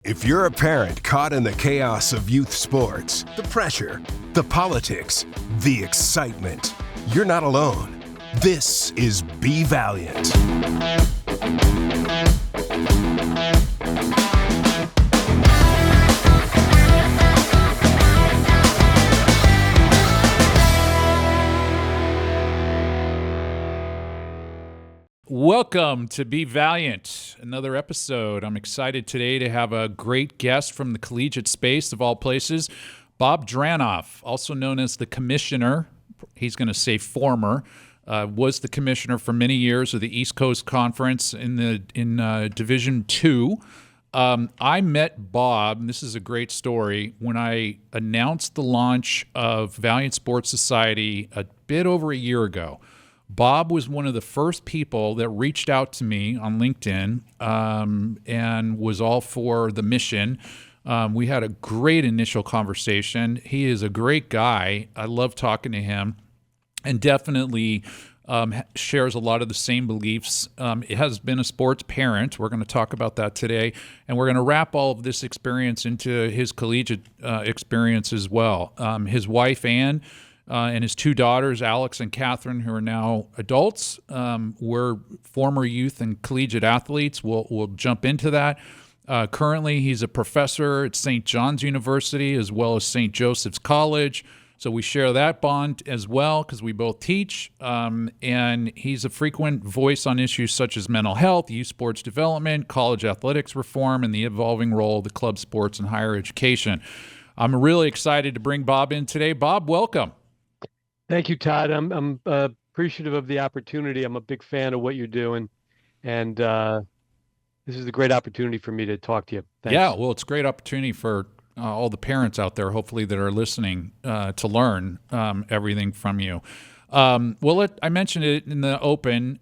If you're a parent caught in the chaos of youth sports, the pressure, the politics, the excitement, you're not alone. This is Be Valiant. Welcome to Be Valiant, another episode. I'm excited today to have a great guest from the collegiate space of all places, Bob Dranoff, also known as the commissioner. He's going to say former, was the commissioner for many years of the East Coast Conference in Division II. I met Bob, and this is a great story, when I announced the launch of Valiant Sports Society a bit over a year ago. Bob was one of the first people that reached out to me on LinkedIn and was all for the mission. We had a great initial conversation. He is a great guy. I love talking to him, and definitely shares a lot of the same beliefs. He has been a sports parent. We're going to talk about that today, and we're going to wrap all of this experience into his collegiate experience as well. His wife, Ann, and his two daughters, Alex and Catherine, who are now adults, were former youth and collegiate athletes. We'll jump into that. Currently, he's a professor at St. John's University as well as St. Joseph's College. So we share that bond as well because we both teach. And he's a frequent voice on issues such as mental health, youth sports development, college athletics reform, and the evolving role of the club sports in higher education. I'm really excited to bring Bob in today. Bob, welcome. Thank you, Todd. I'm appreciative of the opportunity. I'm a big fan of what you're doing, and this is a great opportunity for me to talk to you. Thanks. Yeah, well, it's a great opportunity for all the parents out there, hopefully, that are listening to learn everything from you. I mentioned it in the open.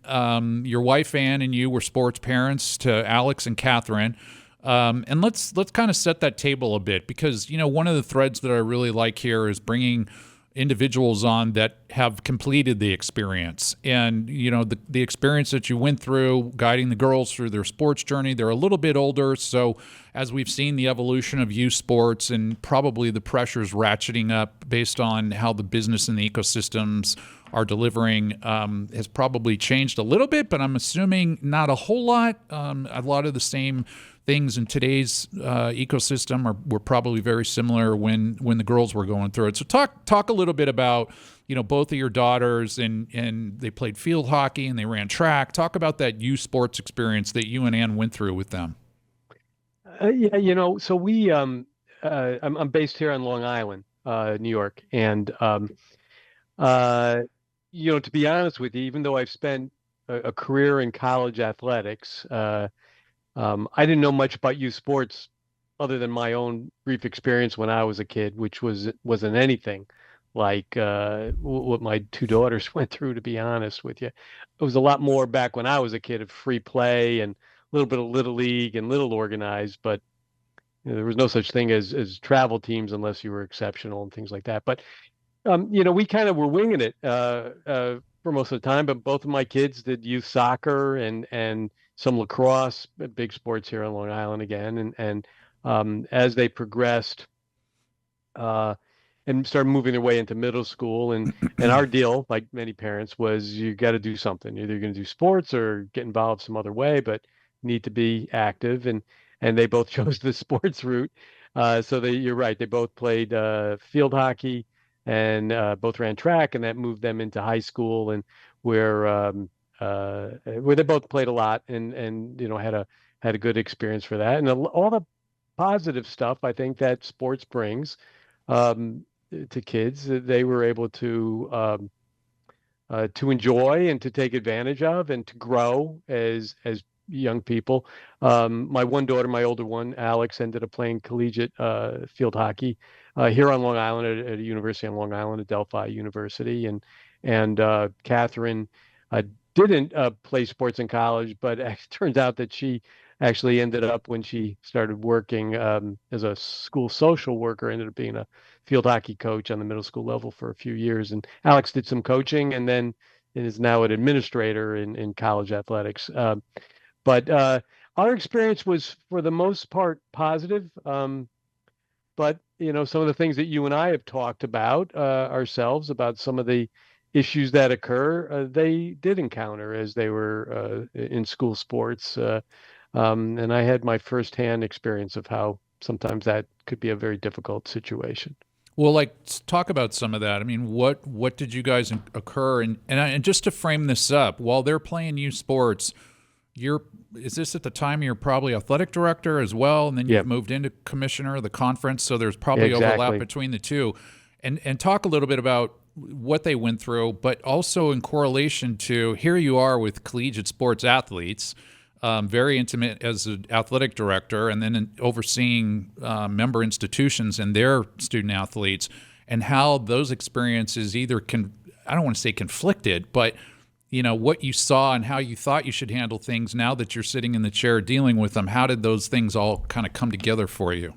Your wife, Ann, and you were sports parents to Alex and Catherine. And let's kind of set that table a bit because, one of the threads that I really like here is bringing individuals on that have completed the experience. And, the experience that you went through guiding the girls through their sports journey, they're a little bit older. So as we've seen the evolution of youth sports and probably the pressures ratcheting up based on how the business and the ecosystems are delivering has probably changed a little bit, but I'm assuming not a whole lot. A lot of the same things in today's ecosystem were probably very similar when the girls were going through it. So talk a little bit about, both of your daughters and they played field hockey and they ran track. Talk about that youth sports experience that you and Ann went through with them. So we I'm based here on Long Island, New York, and to be honest with you, even though I've spent a career in college athletics, I didn't know much about youth sports other than my own brief experience when I was a kid, which wasn't anything like what my two daughters went through, to be honest with you. It was a lot more back when I was a kid of free play and a little bit of little league and little organized, but there was no such thing as travel teams unless you were exceptional and things like that. But we kind of were winging it for most of the time, but both of my kids did youth soccer and some lacrosse, big sports here on Long Island again. And as they progressed and started moving their way into middle school, and our deal, like many parents, was you got to do something. Either you're going to do sports or get involved some other way, but need to be active. And they both chose the sports route. So you're right. They both played field hockey and both ran track, and that moved them into high school, and where they both played a lot and had a good experience for that. And all the positive stuff I think that sports brings to kids, they were able to enjoy and to take advantage of and to grow as young people. My one daughter, my older one, Alex, ended up playing collegiate field hockey here on Long Island at a university on Long Island, at Delphi University, and Catherine didn't play sports in college, but it turns out that she actually ended up, when she started working as a school social worker, ended up being a field hockey coach on the middle school level for a few years. And Alex did some coaching and then is now an administrator in college athletics. But Our experience was for the most part positive. But some of the things that you and I have talked about ourselves about some of the issues that occur, they did encounter as they were in school sports. And I had my firsthand experience of how sometimes that could be a very difficult situation. Well, like talk about some of that. I mean, what did you guys occur and just to frame this up, while they're playing youth sports, you're is this at the time you're probably athletic director as well, and then Yeah, you've moved into commissioner of the conference, so there's probably overlap exactly. between the two. And talk a little bit about what they went through, but also in correlation to here you are with collegiate sports athletes, very intimate as an athletic director, and then overseeing member institutions and their student athletes, and how those experiences either I don't want to say conflicted, but what you saw and how you thought you should handle things now that you're sitting in the chair dealing with them. How did those things all kind of come together for you?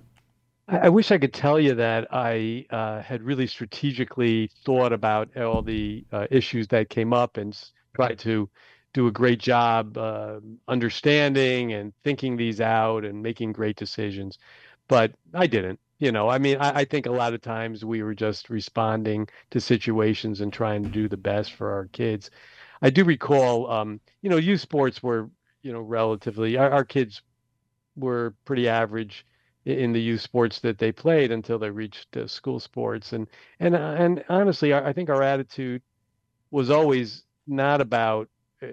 I wish I could tell you that I had really strategically thought about all the issues that came up and tried to do a great job understanding and thinking these out and making great decisions. But I didn't. I mean, I think a lot of times we were just responding to situations and trying to do the best for our kids. I do recall, youth sports were, relatively, our kids were pretty average in the youth sports that they played until they reached school sports. And honestly, I think our attitude was always not about uh,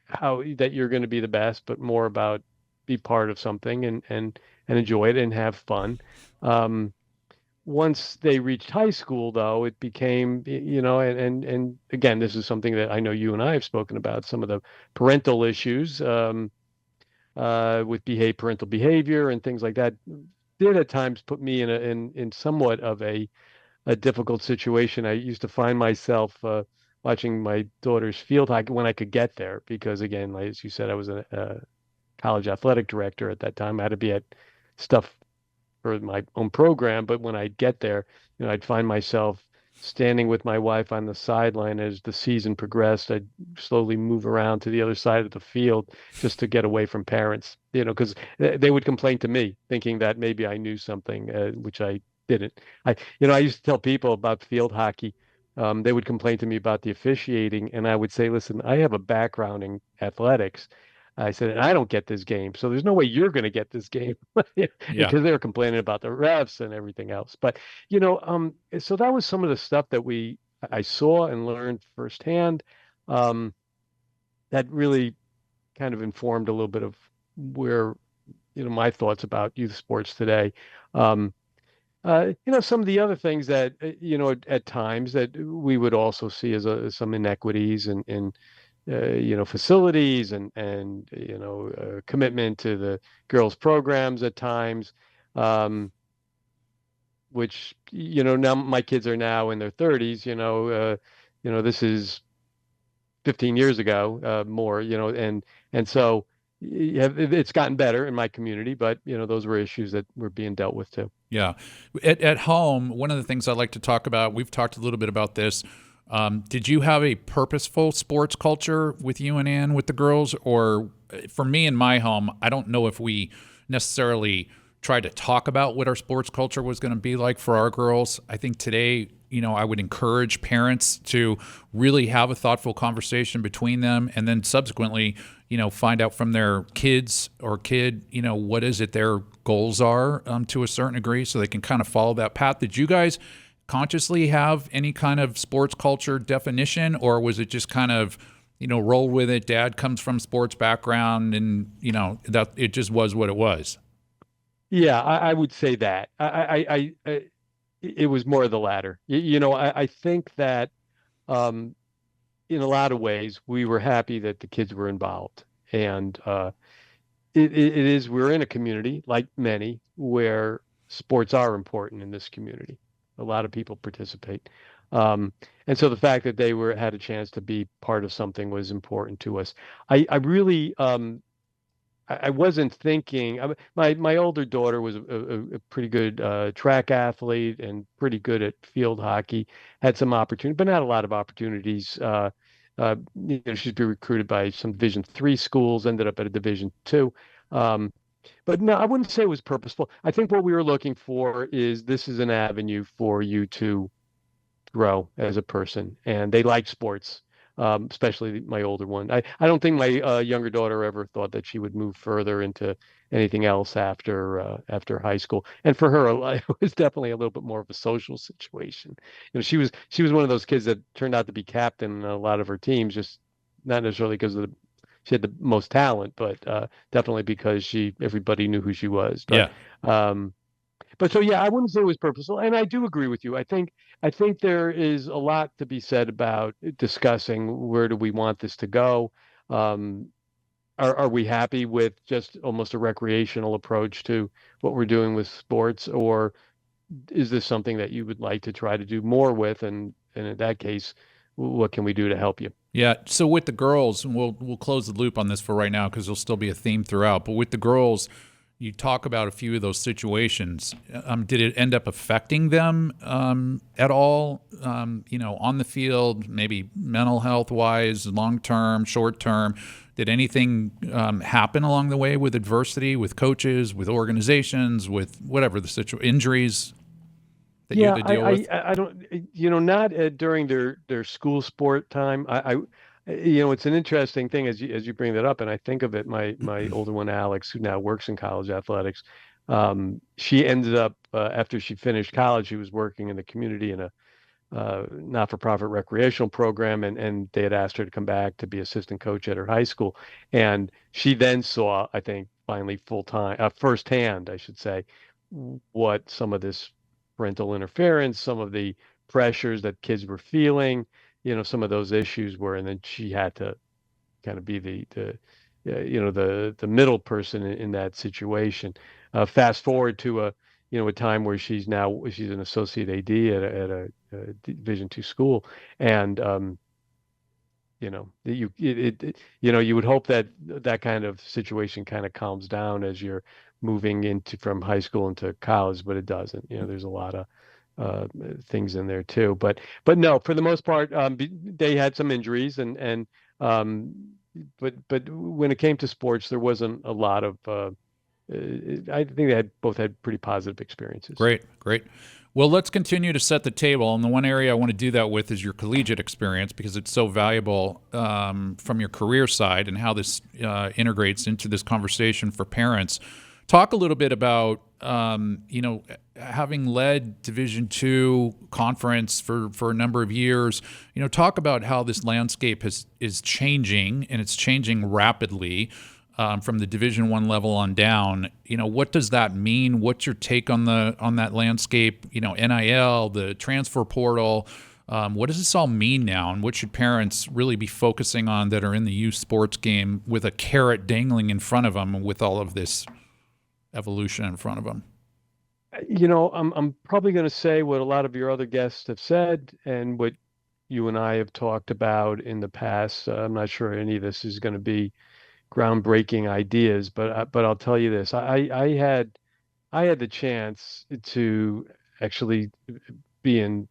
how that you're going to be the best, but more about be part of something and enjoy it and have fun. Um, Once they reached high school, though, it became, and again, this is something that I know you and I have spoken about, some of the parental issues. With parental behavior and things like that did at times put me in somewhat of a difficult situation. I used to find myself watching my daughter's field hockey when I could get there because again, like, as you said, I was a college athletic director at that time. I had to be at stuff for my own program, but when I'd get there, I'd find myself standing with my wife on the sideline as the season progressed. I'd slowly move around to the other side of the field just to get away from parents, because they would complain to me thinking that maybe I knew something, which I didn't. I used to tell people about field hockey. They would complain to me about the officiating, and I would say, listen, I have a background in athletics. I said, and I don't get this game, so there's no way you're going to get this game Yeah. because they were complaining about the refs and everything else. But so that was some of the stuff that I saw and learned firsthand. Um, that really kind of informed a little bit of where my thoughts about youth sports today. Um, some of the other things that at times that we would also see as some inequities in facilities and commitment to the girls' programs at times, um, which now my kids are now in their 30s. This is 15 years ago, more. And so it's gotten better in my community, but those were issues that were being dealt with too. Yeah. At home, one of the things I like to talk about, we've talked a little bit about this. Did you have a purposeful sports culture with you and Ann with the girls? Or for me in my home, I don't know if we necessarily tried to talk about what our sports culture was going to be like for our girls. I think today, I would encourage parents to really have a thoughtful conversation between them and then subsequently, find out from their kids or kid, what is it their goals are to a certain degree so they can kind of follow that path. Did you guys consciously have any kind of sports culture definition, or was it just kind of, roll with it? Dad comes from sports background and, that it just was what it was. Yeah, I would say that. It was more of the latter. I think that um, in a lot of ways we were happy that the kids were involved, and it is we're in a community like many where sports are important in this community. A lot of people participate, um, and so the fact that they were had a chance to be part of something was important to us. I really I wasn't thinking. My older daughter was a pretty good track athlete and pretty good at field hockey. Had some opportunity, but not a lot of opportunities. She's been recruited by some Division III schools. Ended up at a Division II. Um, but no, I wouldn't say it was purposeful. I think what we were looking for is this is an avenue for you to grow as a person, and they like sports, especially my older one. I don't think my younger daughter ever thought that she would move further into anything else after high school. And for her, it was definitely a little bit more of a social situation. She was one of those kids that turned out to be captain in a lot of her teams, just not necessarily because she had the most talent, but definitely because she everybody knew who she was. Yeah. Um, but so yeah, I wouldn't say it was purposeful, and I do agree with you. I think there is a lot to be said about discussing where do we want this to go. Um, are we happy with just almost a recreational approach to what we're doing with sports, or is this something that you would like to try to do more with? And in that case, what can we do to help you? Yeah. So with the girls, and we'll close the loop on this for right now because there'll still be a theme throughout. But with the girls, you talk about a few of those situations. Did it end up affecting them at all? On the field, maybe mental health wise, long term, short term. Did anything happen along the way with adversity, with coaches, with organizations, with whatever the injuries that you had Yeah, to I, deal with? I, I don't, not during their school sport time. It's an interesting thing as you bring that up, and I think of it. My older one, Alex, who now works in college athletics, she ended up after she finished college, she was working in the community in a not-for-profit recreational program, and they had asked her to come back to be assistant coach at her high school, and she then saw, I think, finally full time, firsthand, I should say, what some of this parental interference, some of the pressures that kids were feeling, some of those issues were, and then she had to kind of be the middle person in that situation. Fast forward to a time where she's an associate AD at a Division II school, and you would hope that that kind of situation kind of calms down as you're moving into from high school into college, but it doesn't. There's a lot of things in there too. But no, for the most part, they had some injuries, and um, but when it came to sports, there wasn't a lot of. I think they both had pretty positive experiences. Great, great. Well, let's continue to set the table. And the one area I want to do that with is your collegiate experience because it's so valuable from your career side and how this integrates into this conversation for parents. Talk a little bit about, having led Division II conference for a number of years. Talk about how this landscape is changing, and it's changing rapidly from the Division I level on down. What does that mean? What's your take on that landscape? NIL, the transfer portal. What does this all mean now, and what should parents really be focusing on that are in the youth sports game with a carrot dangling in front of them with all of this evolution in front of them? I'm probably going to say what a lot of your other guests have said and what you and I have talked about in the past. I'm not sure any of this is going to be groundbreaking ideas, but I'll tell you this: I had the chance to actually be in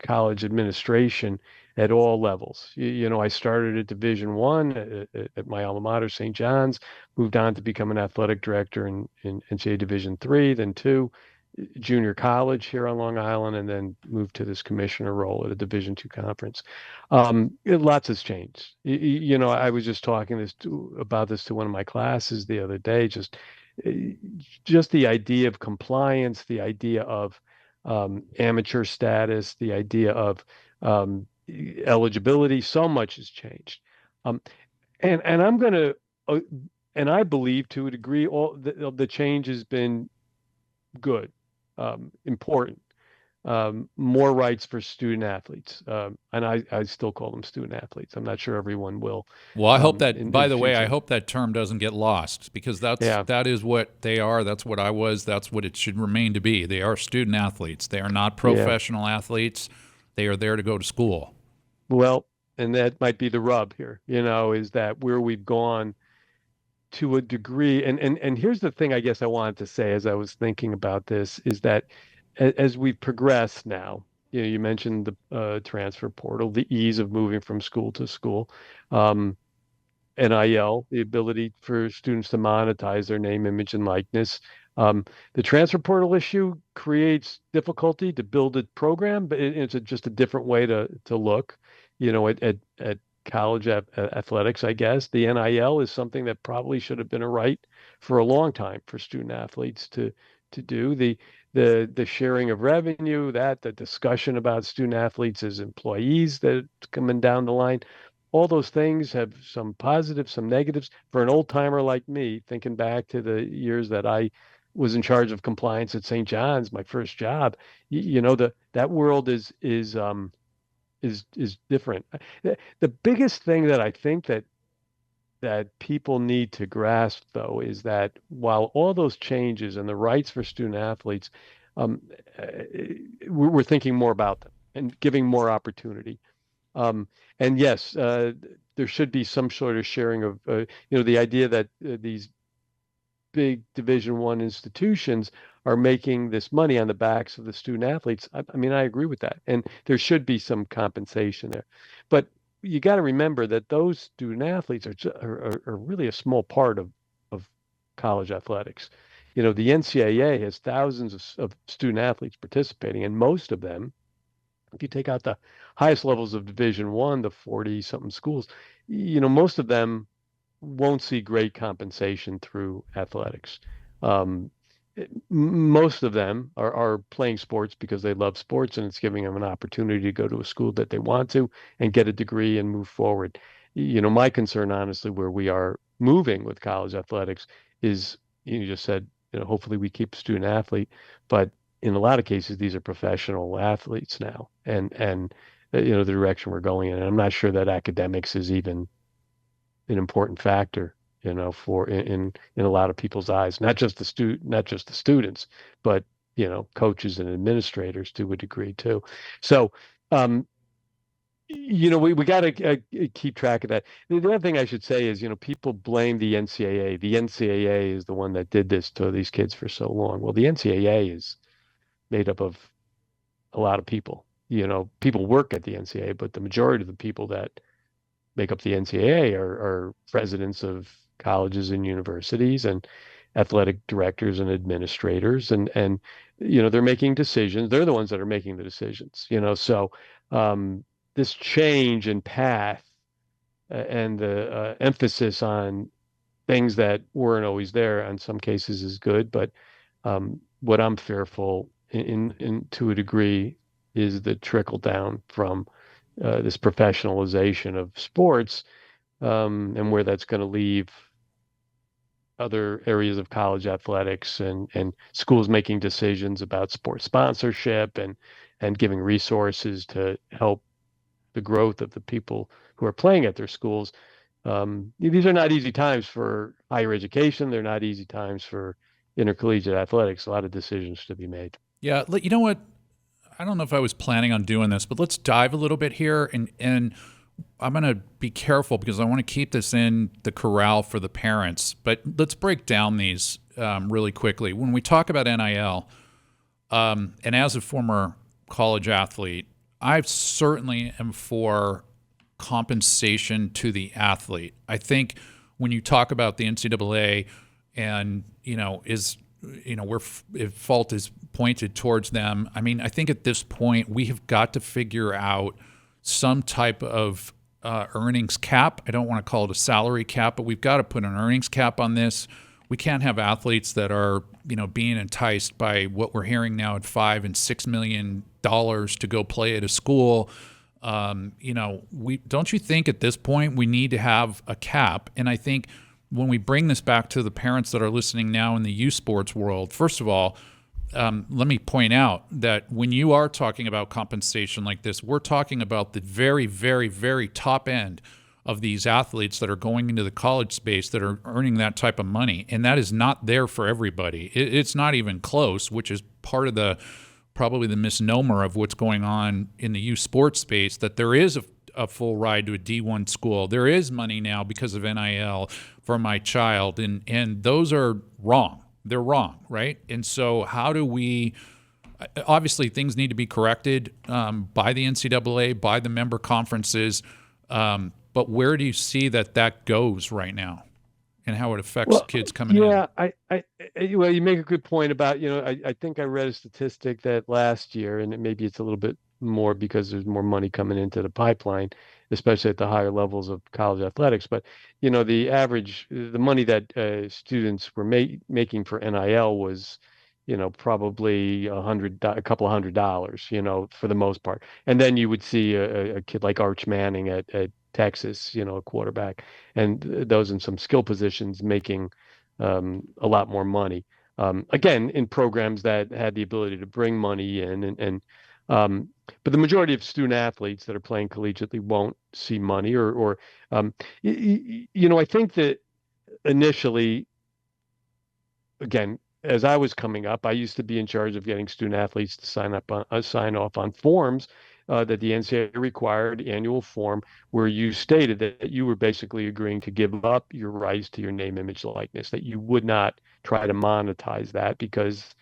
college administration at all levels. I started at Division I at my alma mater, St. John's, moved on to become an athletic director in NCAA Division III, then two, junior college here on Long Island, and then moved to this commissioner role at a Division II conference. Lots has changed. I was just talking about this to one of my classes the other day. Just the idea of compliance, the idea of amateur status, the idea of eligibility. So much has changed, um, and I'm going to, and I believe to a degree, all the change has been good, important. More rights for student athletes, and I still call them student athletes. I'm not sure everyone will Well, I hope that, in by the the way, I future. hope that term doesn't get lost because Yeah, that is what they are. That's what I was. That's what it should remain to be. They are student athletes. They are not yeah. professional athletes. They are there to go to school. Well, and that might be the rub here, is that where we've gone to a degree, and here's the thing I guess I wanted to say as I was thinking about this is that as we've progressed now, you mentioned the transfer portal, the ease of moving from school to school. Um, NIL, the ability for students to monetize their name, image, and likeness. The transfer portal issue creates difficulty to build a program, but it's just a different way to look, at college athletics, I guess. The NIL is something that probably should have been a right for a long time for student athletes to do. The sharing of revenue, the discussion about student athletes as employees that coming down the line, all those things have some positives, some negatives. For an old timer like me, thinking back to the years that I was in charge of compliance at St. John's, my first job, that world is different. The biggest thing that I think that people need to grasp, though, is that while all those changes and the rights for student athletes, um, uh, we're thinking more about them and giving more opportunity. And yes, there should be some sort of sharing of, the idea that these big Division I institutions are making this money on the backs of the student athletes. I mean, I agree with that, and there should be some compensation there. But you got to remember that those student athletes are really a small part of college athletics. The NCAA has thousands of student athletes participating, and most of them, if you take out the highest levels of Division I, the 40 something schools, most of them won't see great compensation through athletics. Um, Most of them are playing sports because they love sports, and it's giving them an opportunity to go to a school that they want to and get a degree and move forward. My concern, honestly, where we are moving with college athletics is, you just said, hopefully we keep student athlete, but in a lot of cases, these are professional athletes now, and the direction we're going in. And I'm not sure that academics is even an important factor, for in a lot of people's eyes, not just the students, but coaches and administrators to a degree too. So, um, we got to keep track of that. The other thing I should say is, people blame the NCAA. The NCAA is the one that did this to these kids for so long. Well, the NCAA is made up of a lot of people. People work at the NCAA, but the majority of the people that make up the NCAA are presidents of colleges and universities and athletic directors and administrators, and they're making decisions. They're the ones that are making the decisions. So um, this change in path, and the emphasis on things that weren't always there in some cases is good, but what I'm fearful in to a degree is the trickle down from this professionalization of sports, and where that's going to leave other areas of college athletics, and schools making decisions about sports sponsorship and giving resources to help the growth of the people who are playing at their schools. These are not easy times for higher education. They're not easy times for intercollegiate athletics. A lot of decisions to be made. Yeah, you know what? I don't know if I was planning on doing this, but let's dive a little bit here, and I'm going to be careful because I want to keep this in the corral for the parents. But let's break down these really quickly. When we talk about NIL, and as a former college athlete, I certainly am for compensation to the athlete. I think when you talk about the NCAA and, where if fault is pointed towards them, I mean, I think at this point we have got to figure out some type of earnings cap. I don't want to call it a salary cap, but we've got to put an earnings cap on this. We can't have athletes that are, being enticed by what we're hearing now at $5 and $6 million to go play at a school. Don't you think at this point we need to have a cap? And I think when we bring this back to the parents that are listening now in the youth sports world, first of all, let me point out that when you are talking about compensation like this, we're talking about the very, very, very top end of these athletes that are going into the college space that are earning that type of money. And that is not there for everybody. It's not even close, which is part of probably the misnomer of what's going on in the youth sports space, that there is a full ride to a D1 school. There is money now because of NIL for my child. And those are wrong. They're wrong, right? And so how do we – obviously things need to be corrected by the NCAA, by the member conferences. but where do you see that goes right now, and how it affects kids coming in? Yeah, well, you make a good point about, I think I read a statistic that last year, and maybe it's a little bit more because there's more money coming into the pipeline, especially at the higher levels of college athletics. But, the money that students were making for NIL was, probably a couple of $100, for the most part. And then you would see a kid like Arch Manning at Texas, a quarterback, and those in some skill positions making a lot more money. Again, in programs that had the ability to bring money in, but the majority of student athletes that are playing collegiately won't see money, or I think that initially, again, as I was coming up, I used to be in charge of getting student athletes to sign off on forms that the NCAA required, annual form, where you stated that you were basically agreeing to give up your rights to your name, image, likeness, that you would not try to monetize that because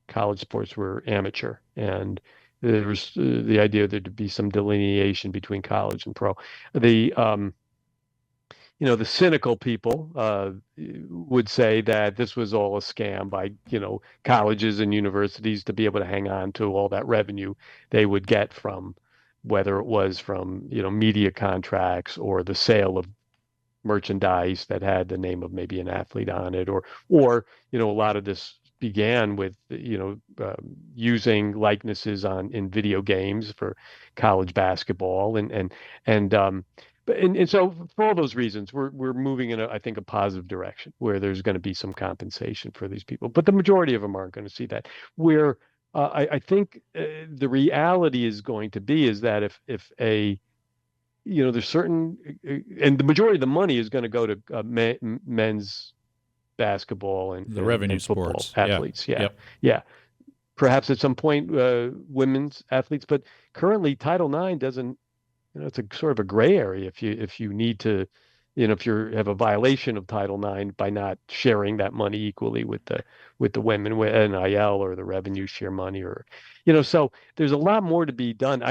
college sports were amateur, and there was the idea that there'd be some delineation between college and pro. The cynical people would say that this was all a scam by, colleges and universities to be able to hang on to all that revenue they would get from, whether it was from, media contracts or the sale of merchandise that had the name of maybe an athlete on it, or a lot of this began with, using likenesses in video games for college basketball, and so for all those reasons, we're moving in I think, a positive direction where there's going to be some compensation for these people, but the majority of them aren't going to see that. Where I think the reality is going to be is that if there's certain, and the majority of the money is going to go to men's basketball and the revenue and football sports athletes. Yeah. Yep. Yeah. Perhaps at some point, women's athletes, but currently Title IX doesn't. It's a sort of a gray area if you need to, if you have a violation of Title IX by not sharing that money equally with the women with NIL or the revenue share money, or, so there's a lot more to be done.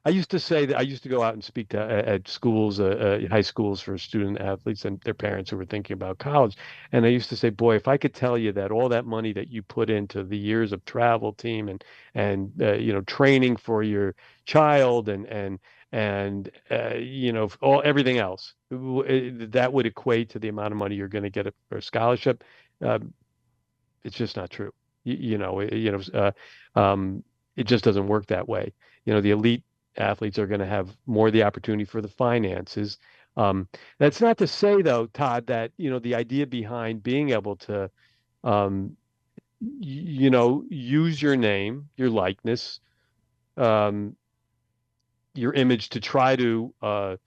I used to say that I used to go out and speak to at schools, high schools, for student athletes and their parents who were thinking about college. And I used to say, boy, if I could tell you that all that money that you put into the years of travel team and training for your child and everything else, that would equate to the amount of money you're going to get for a scholarship. It's just not true. It just doesn't work that way. The elite athletes are going to have more of the opportunity for the finances. That's not to say, though, Todd, that the idea behind being able to use your name, your likeness, your image to try to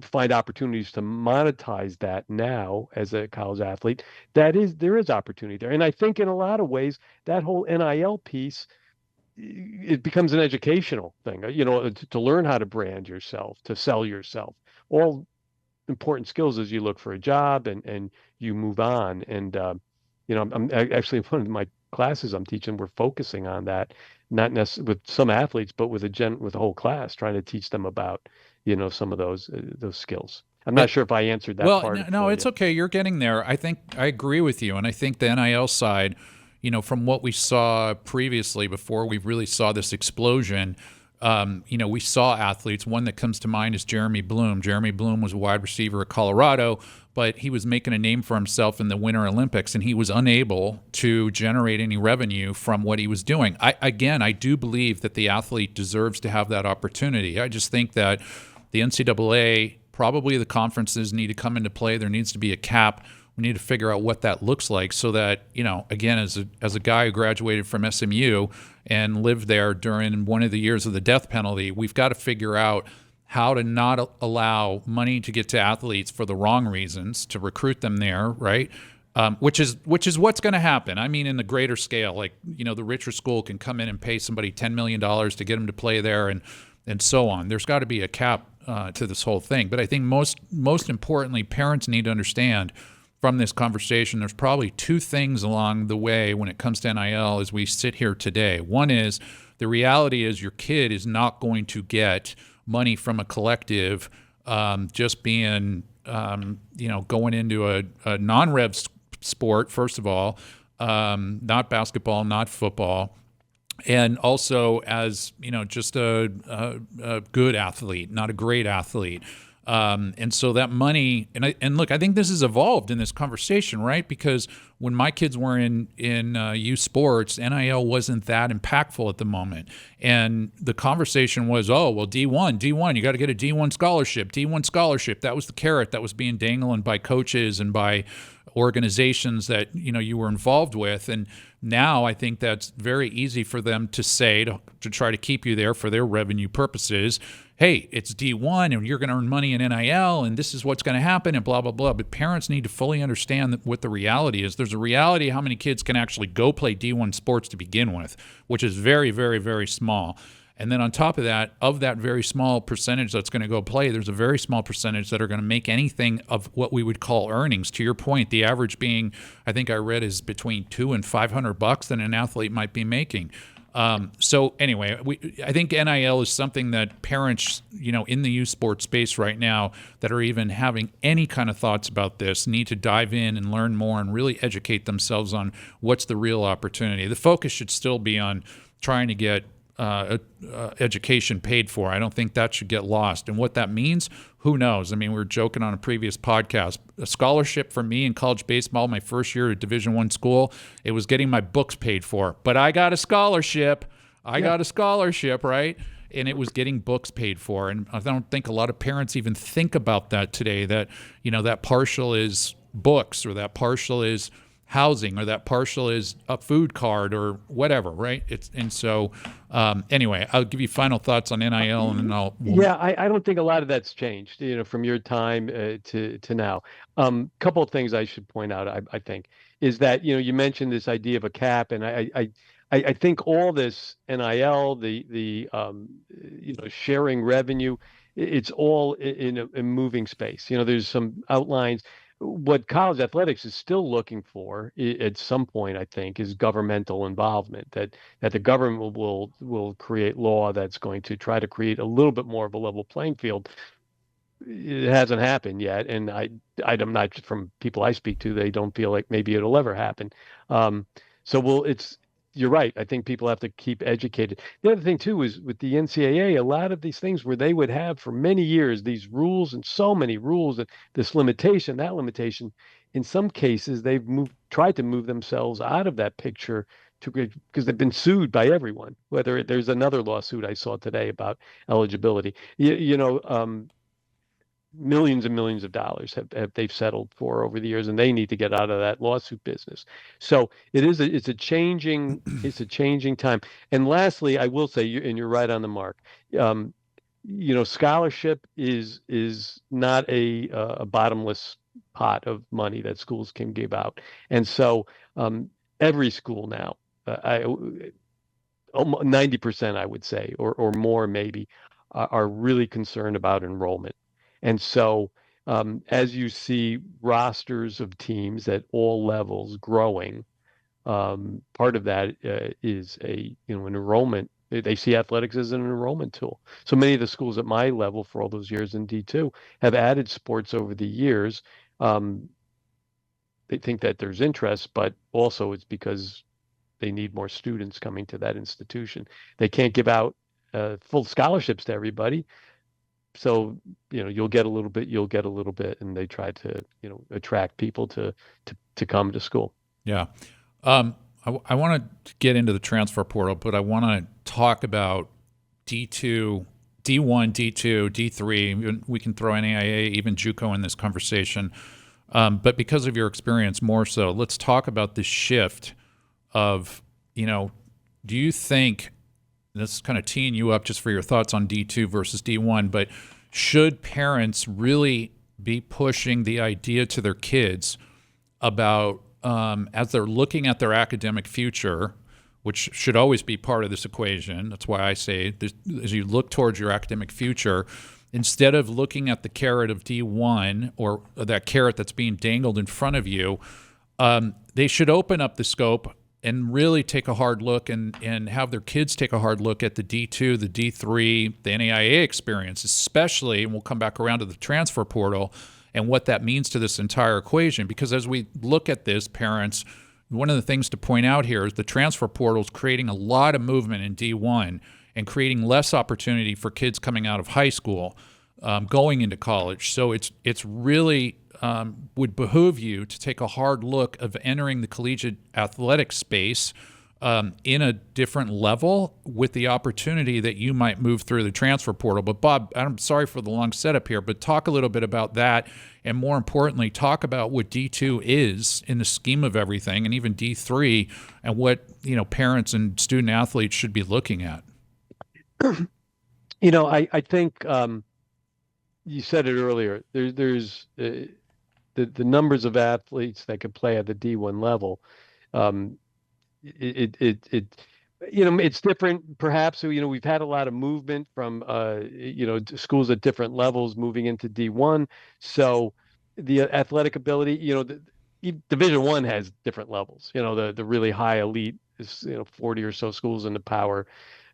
find opportunities to monetize that now as a college athlete, there is opportunity there. And I think in a lot of ways that whole NIL piece, it becomes an educational thing, to learn how to brand yourself, to sell yourself, all important skills as you look for a job and you move on. And, I'm actually, one of my classes I'm teaching, we're focusing on that, not necessarily with some athletes, but with the whole class, trying to teach them about, some of those skills. I'm not sure if I answered that part. Well, no, it's okay. You're getting there. I think I agree with you. And I think the NIL side, from what we saw previously before we really saw this explosion, we saw athletes. One that comes to mind is Jeremy Bloom. Jeremy Bloom was a wide receiver at Colorado, but he was making a name for himself in the Winter Olympics, and he was unable to generate any revenue from what he was doing. I do believe that the athlete deserves to have that opportunity. I just think that the NCAA, probably the conferences, need to come into play. There needs to be a cap. We need to figure out what that looks like so that, again, as a guy who graduated from SMU and lived there during one of the years of the death penalty, we've got to figure out how to not allow money to get to athletes for the wrong reasons, to recruit them there, right? Which is what's going to happen. I mean, in the greater scale, like, the richer school can come in and pay somebody $10 million to get them to play there and so on. There's got to be a cap to this whole thing. But I think most importantly, parents need to understand from this conversation, there's probably two things along the way when it comes to NIL as we sit here today. One is the reality is your kid is not going to get money from a collective just being, going into a non-rev sport, first of all, not basketball, not football, and also as, just a good athlete, not a great athlete. And so that money, and look, I think this has evolved in this conversation, right? Because when my kids were in youth sports, NIL wasn't that impactful at the moment. And the conversation was, oh, well, D1, you got to get a D1 scholarship. That was the carrot that was being dangled by coaches and by organizations that, you were involved with. And now I think that's very easy for them to say to try to keep you there for their revenue purposes. Hey, it's D1 and you're going to earn money in NIL and this is what's going to happen and blah, blah, blah. But parents need to fully understand what the reality is. There's a reality how many kids can actually go play D1 sports to begin with, which is very, very, very small. And then on top of that very small percentage that's going to go play, there's a very small percentage that are going to make anything of what we would call earnings. To your point, the average being, I think I read, is between $200 and $500 that an athlete might be making. So anyway, I think NIL is something that parents, in the youth sports space right now that are even having any kind of thoughts about this need to dive in and learn more and really educate themselves on what's the real opportunity. The focus should still be on trying to get education paid for. I don't think that should get lost. And what that means, who knows? I mean, we were joking on a previous podcast. A scholarship for me in college baseball, my first year at Division I school, it was getting my books paid for. But I got a scholarship. Got a scholarship, right? And it was getting books paid for. And I don't think a lot of parents even think about that today, that, that partial is books or that partial is housing or that partial is a food card or whatever, right? Anyway, I'll give you final thoughts on NIL and then I don't think a lot of that's changed, from your time to now. Couple of things I should point out, I think, is that, you mentioned this idea of a cap, and I think all this NIL, the sharing revenue, it's all in a moving space. There's some outlines. What college athletics is still looking for at some point, I think, is governmental involvement, that the government will create law that's going to try to create a little bit more of a level playing field. It hasn't happened yet. And I'm not, from people I speak to, they don't feel like maybe it'll ever happen. You're right. I think people have to keep educated. The other thing, too, is with the NCAA, a lot of these things where they would have for many years these rules and so many rules, and this limitation, that limitation, in some cases, they've tried to move themselves out of that picture because they've been sued by everyone. Whether there's another lawsuit I saw today about eligibility. Millions and millions of dollars have they've settled for over the years, and they need to get out of that lawsuit business. So it's a changing time. And lastly, I will say, you're right on the mark. Scholarship is not a bottomless pot of money that schools can give out, and so every school now, 90% I would say, or more maybe, are really concerned about enrollment. And so as you see rosters of teams at all levels growing, part of that is an enrollment. They see athletics as an enrollment tool. So many of the schools at my level for all those years in D2 have added sports over the years. They think that there's interest, but also it's because they need more students coming to that institution. They can't give out full scholarships to everybody. So, you'll get a little bit, and they try to, attract people to come to school. Yeah. I want to get into the transfer portal, but I want to talk about D2, D1, D2, D3. We can throw NAIA, even JUCO in this conversation. But because of your experience more so, let's talk about the shift of, do you think, this is kind of teeing you up just for your thoughts on D2 versus D1, but should parents really be pushing the idea to their kids about, as they're looking at their academic future, which should always be part of this equation. That's why I say, as you look towards your academic future, instead of looking at the carrot of D1 or that carrot that's being dangled in front of you, they should open up the scope and really take a hard look and have their kids take a hard look at the D2, the D3, the NAIA experience, especially, and we'll come back around to the transfer portal and what that means to this entire equation. Because as we look at this, parents, one of the things to point out here is the transfer portal is creating a lot of movement in D1 and creating less opportunity for kids coming out of high school, going into college. So it's really would behoove you to take a hard look of entering the collegiate athletic space in a different level with the opportunity that you might move through the transfer portal. But Bob, I'm sorry for the long setup here, but talk a little bit about that, and more importantly, talk about what D2 is in the scheme of everything, and even D3, and what parents and student athletes should be looking at. I think you said it earlier. There's the numbers of athletes that could play at the D1 level. It's different perhaps. We've had a lot of movement from schools at different levels moving into D1. So the athletic ability, Division I has different levels. The really high elite is 40 or so schools in the Power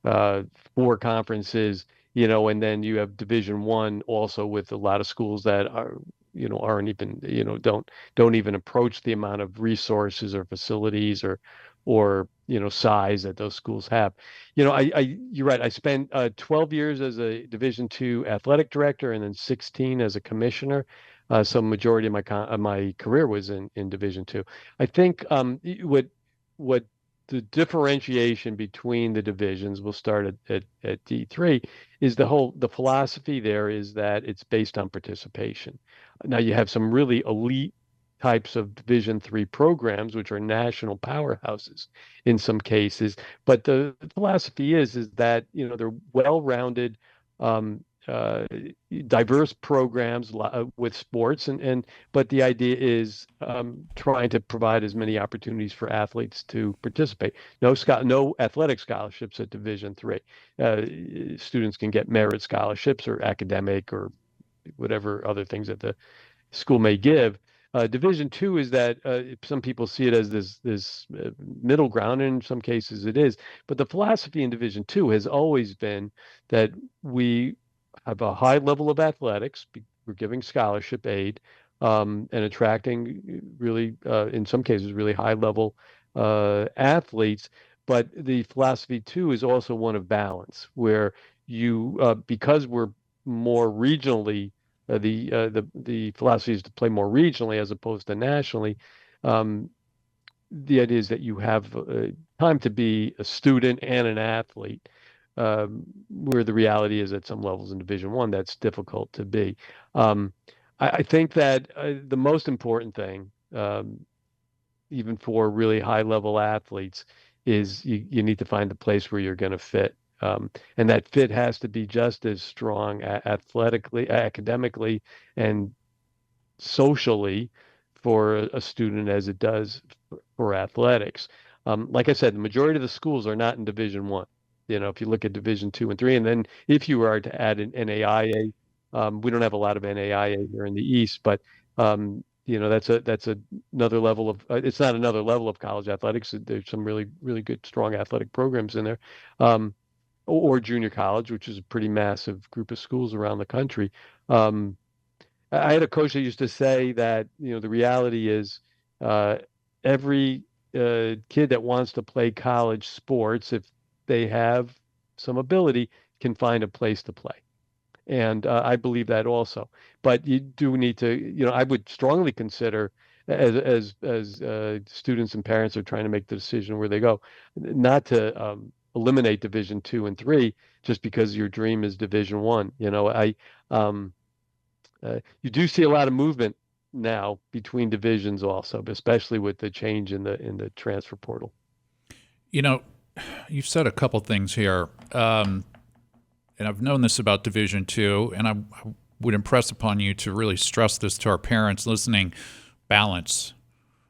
4 conferences. And then you have Division I also with a lot of schools that aren't even don't even approach the amount of resources or facilities or size that those schools have. You're right. I spent 12 years as a Division II athletic director and then 16 as a commissioner. So majority of my career was in Division II. I think what the differentiation between the divisions, we'll start at D3, is the philosophy there is that it's based on participation. Now you have some really elite types of Division III programs, which are national powerhouses in some cases. But the philosophy is that they're well-rounded, diverse programs with sports, but the idea is trying to provide as many opportunities for athletes to participate. No athletic scholarships at Division III. Students can get merit scholarships or academic or whatever other things that the school may give. Division II is that some people see it as this middle ground, and in some cases it is. But the philosophy in Division II has always been that we have a high level of athletics. We're giving scholarship aid and attracting really, in some cases, really high level athletes. But the philosophy too is also one of balance, where because we're more regionally. The philosophy is to play more regionally as opposed to nationally. The idea is that you have time to be a student and an athlete, where the reality is at some levels in Division I, that's difficult to be. I think that the most important thing, even for really high-level athletes, is you need to find a place where you're going to fit. And that fit has to be just as strong athletically, academically, and socially for a student as it does for athletics. Like I said, the majority of the schools are not in Division I. If you look at Division II and III, and then if you are to add an NAIA, we don't have a lot of NAIA here in the East, but that's another level of. It's not another level of college athletics. There's some really, really good, strong athletic programs in there. Or junior college, which is a pretty massive group of schools around the country. I had a coach that used to say that, the reality is every kid that wants to play college sports, if they have some ability, can find a place to play. And I believe that also. But you do need to, I would strongly consider as students and parents are trying to make the decision where they go, not to eliminate Division II and III just because your dream is Division I. You do see a lot of movement now between divisions also, especially with the change in the transfer portal. You've said a couple things here, and I've known this about Division II, and I would impress upon you to really stress this to our parents listening: balance.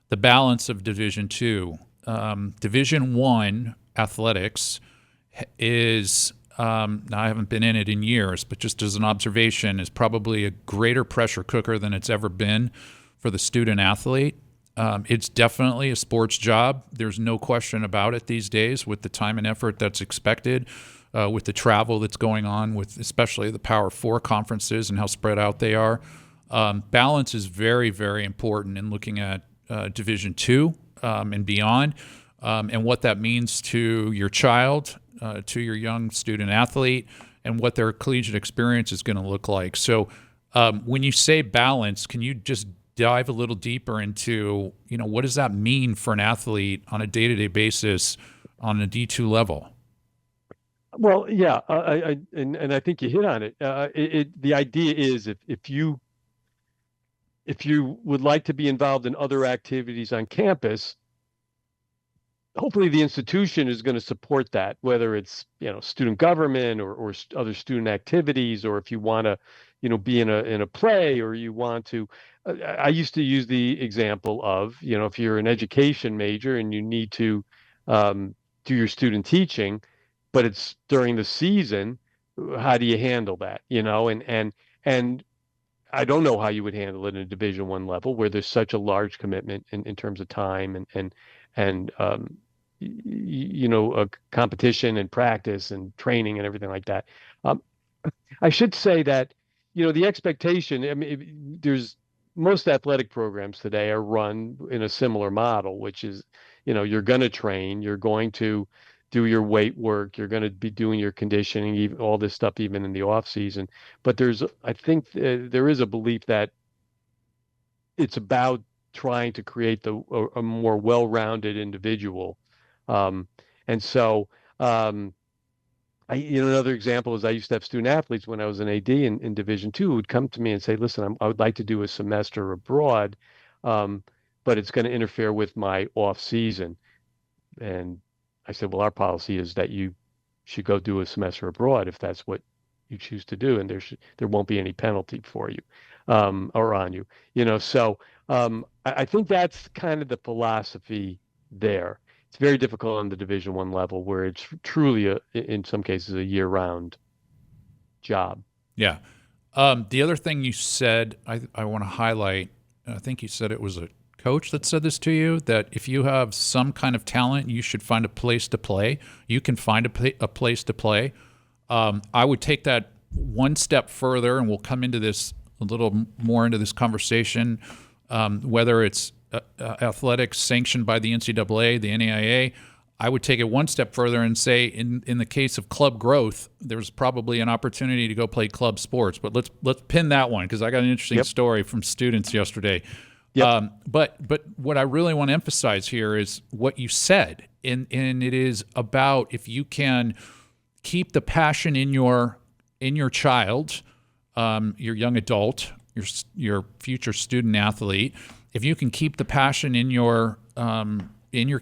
The balance of Division II. Division I athletics is now I haven't been in it in years, but just as an observation, is probably a greater pressure cooker than it's ever been for the student athlete. It's definitely a sports job. There's no question about it these days with the time and effort that's expected, with the travel that's going on, with especially the Power Four conferences and how spread out they are. Balance is very, very important in looking at Division II and beyond, and what that means to your child, to your young student athlete, and what their collegiate experience is going to look like. So when you say balance, can you just dive a little deeper into, what does that mean for an athlete on a day-to-day basis on a D2 level? Well, yeah, and I think you hit on it. The idea is if you would like to be involved in other activities on campus, hopefully the institution is going to support that, whether it's student government or other student activities, or if you want to be in a play, or you want to. I used to use the example of if you're an education major and you need to do your student teaching, but it's during the season, how do you handle that? And I don't know how you would handle it in a Division I level where there's such a large commitment in terms of time and a competition and practice and training and everything like that. I should say that the expectation. I mean, there's most athletic programs today are run in a similar model, which is you're going to train, you're going to do your weight work, you're going to be doing your conditioning, even all this stuff, even in the off season. But I think there is a belief that it's about trying to create a more well-rounded individual. And so, another example is I used to have student athletes when I was an AD in Division II who would come to me and say, listen, I would like to do a semester abroad, but it's going to interfere with my off season. And I said, well, our policy is that you should go do a semester abroad if that's what you choose to do, and there won't be any penalty for you or on you. So I think that's kind of the philosophy there. It's very difficult on the Division I level where it's truly in some cases a year-round job. Yeah. The other thing you said, I want to highlight. I think you said it was a coach that said this to you, that if you have some kind of talent, you should find a place to play. You can find a place to play. I would take that one step further, and we'll come into this a little more into this conversation, whether it's athletics sanctioned by the NCAA, the NAIA. I would take it one step further and say, in the case of club growth, there's probably an opportunity to go play club sports. But let's pin that one, because I got an interesting story from students yesterday. Yep. But what I really want to emphasize here is what you said, and it is about if you can keep the passion in your child, your young adult, your future student athlete. If you can keep the passion in your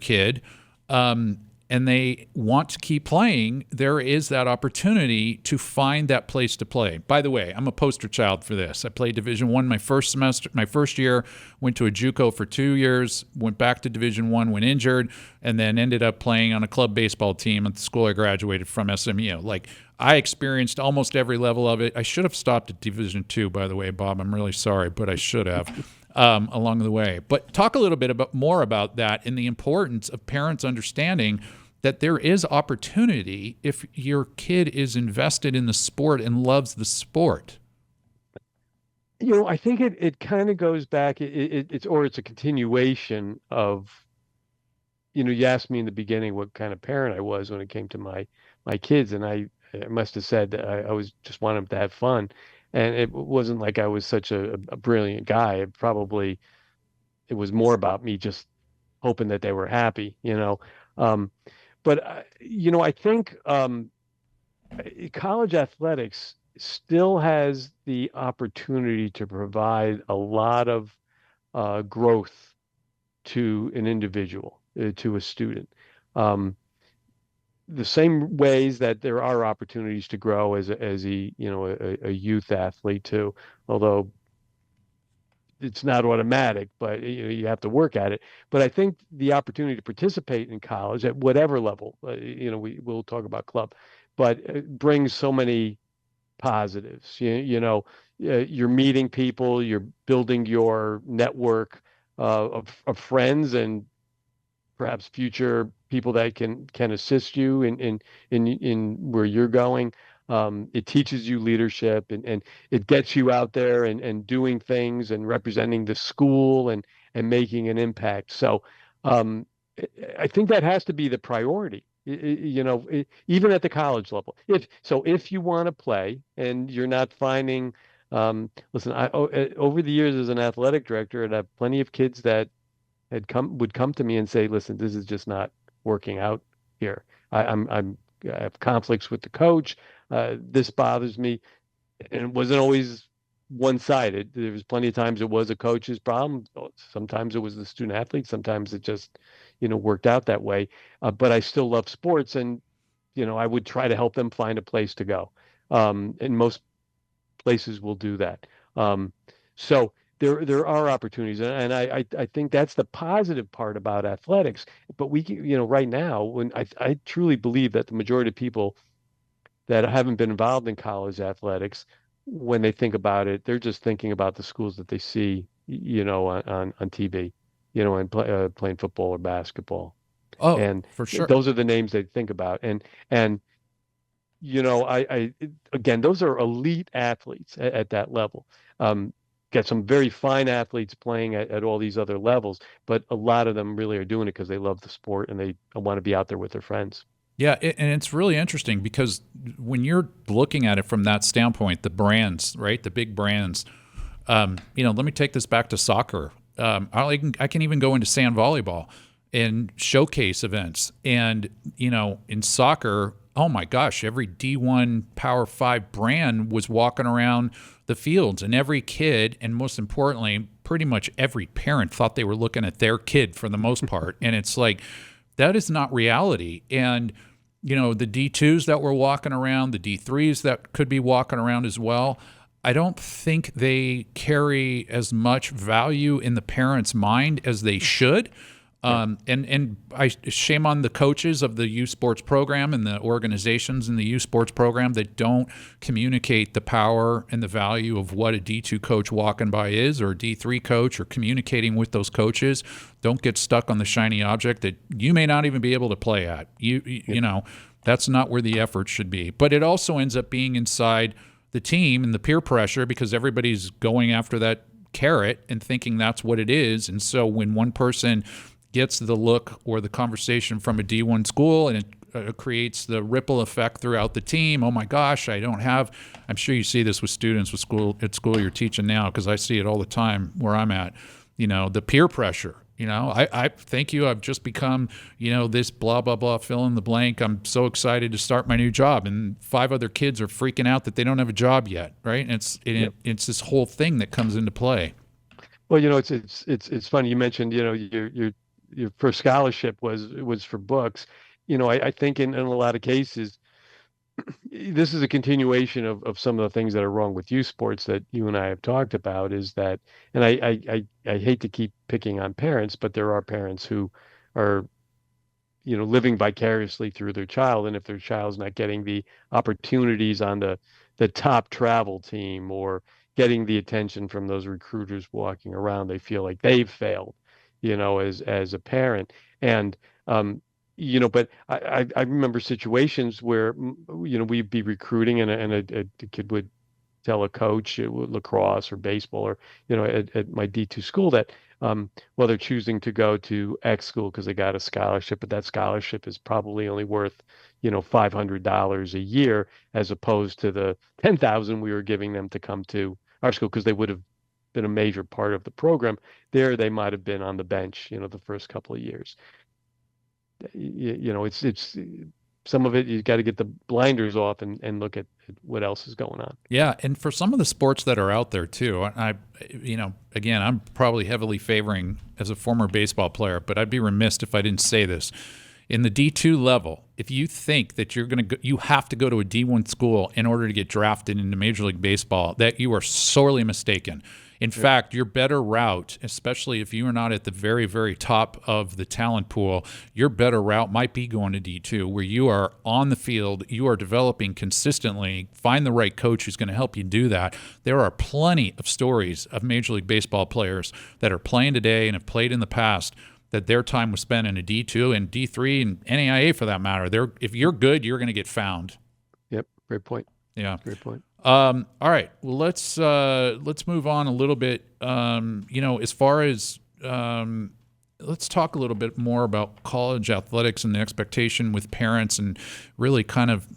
kid, and they want to keep playing, there is that opportunity to find that place to play. By the way, I'm a poster child for this. I played Division I my first year, went to a JUCO for 2 years, went back to Division I when injured, and then ended up playing on a club baseball team at the school I graduated from, SMU. Like, I experienced almost every level of it. I should have stopped at Division II, by the way, Bob. I'm really sorry, but I should have. Along the way. But talk a little bit more about that and the importance of parents understanding that there is opportunity if your kid is invested in the sport and loves the sport. I think it kind of goes back. It's a continuation of, you asked me in the beginning what kind of parent I was when it came to my kids, and I must have said that I always just wanted them to have fun. And it wasn't like I was such a brilliant guy. It was more about me just hoping that they were happy, But I think college athletics still has the opportunity to provide a lot of growth to an individual, to a student. The same ways that there are opportunities to grow as a youth athlete too, although it's not automatic, but you have to work at it. But I think the opportunity to participate in college at whatever level, we'll talk about club, but it brings so many positives. You're meeting people, you're building your network of friends and perhaps future people that can assist you in where you're going. It teaches you leadership and it gets you out there and doing things and representing the school and making an impact. So um, I think that has to be the priority. Even at the college level. If you want to play and you're not finding, listen, over the years as an athletic director, I'd have plenty of kids that would come to me and say, "Listen, this is just not working out here. I have conflicts with the coach. This bothers me," and it wasn't always one-sided. There was plenty of times it was a coach's problem. Sometimes it was the student athlete. Sometimes it just, worked out that way. But I still love sports, and I would try to help them find a place to go. And most places will do that. So there are opportunities, and I think that's the positive part about athletics. But right now, when I truly believe that the majority of people that haven't been involved in college athletics, when they think about it, they're just thinking about the schools that they see, on TV, and playing football or basketball, Oh, and for sure. those are the names they think about, and again, those are elite athletes at that level. Get some very fine athletes playing at all these other levels, but a lot of them really are doing it because they love the sport and they want to be out there with their friends. Yeah, and it's really interesting because when you're looking at it from that standpoint, the brands, right, the big brands, let me take this back to soccer. I can even go into sand volleyball and showcase events. And, in soccer, oh my gosh, every D1 Power 5 brand was walking around the fields, and every kid, and most importantly, pretty much every parent thought they were looking at their kid for the most part. And it's like, that is not reality. And, the D2s that were walking around, the D3s that could be walking around as well, I don't think they carry as much value in the parent's mind as they should. And I shame on the coaches of the youth sports program and the organizations in the youth sports program that don't communicate the power and the value of what a D2 coach walking by is, or a D3 coach, or communicating with those coaches. Don't get stuck on the shiny object that you may not even be able to play at. That's not where the effort should be. But it also ends up being inside the team and the peer pressure because everybody's going after that carrot and thinking that's what it is. And so when one person gets the look or the conversation from a D1 school and it creates the ripple effect throughout the team. Oh my gosh, I'm sure you see this with students at school you're teaching now, because I see it all the time where I'm at, the peer pressure. I thank you. I've just become, this blah, blah, blah, fill in the blank. I'm so excited to start my new job. And 5 other kids are freaking out that they don't have a job yet. Right. And it's this whole thing that comes into play. Well, it's funny. You mentioned, your first scholarship was for books. I think in a lot of cases, this is a continuation of some of the things that are wrong with youth sports that you and I have talked about, is that, and I hate to keep picking on parents, but there are parents who are, living vicariously through their child. And if their child's not getting the opportunities on the top travel team or getting the attention from those recruiters walking around, they feel like they've failed, as a parent. And but I remember situations where we'd be recruiting and a kid would tell a coach, lacrosse or baseball, or at my D2 school, that they're choosing to go to X school because they got a scholarship, but that scholarship is probably only worth $500 a year, as opposed to the 10,000 we were giving them to come to our school, because they would have been a major part of the program. There they might have been on the bench the first couple of years. It's some of it, you got to get the blinders off and look at what else is going on. Yeah, and for some of the sports that are out there too, again, I'm probably heavily favoring, as a former baseball player, but I'd be remiss if I didn't say this. In the D2 level, if you think that you have to go to a D1 school in order to get drafted into Major League Baseball, that you are sorely mistaken. In fact, your better route, especially if you are not at the very, very top of the talent pool, your better route might be going to D2, where you are on the field, you are developing consistently, find the right coach who's going to help you do that. There are plenty of stories of Major League Baseball players that are playing today and have played in the past that their time was spent in a D2 and D3 and NAIA for that matter. If you're good, you're going to get found. Yep, great point. Yeah, great point. All right, well let's move on a little bit. As far as let's talk a little bit more about college athletics and the expectation with parents, and really kind of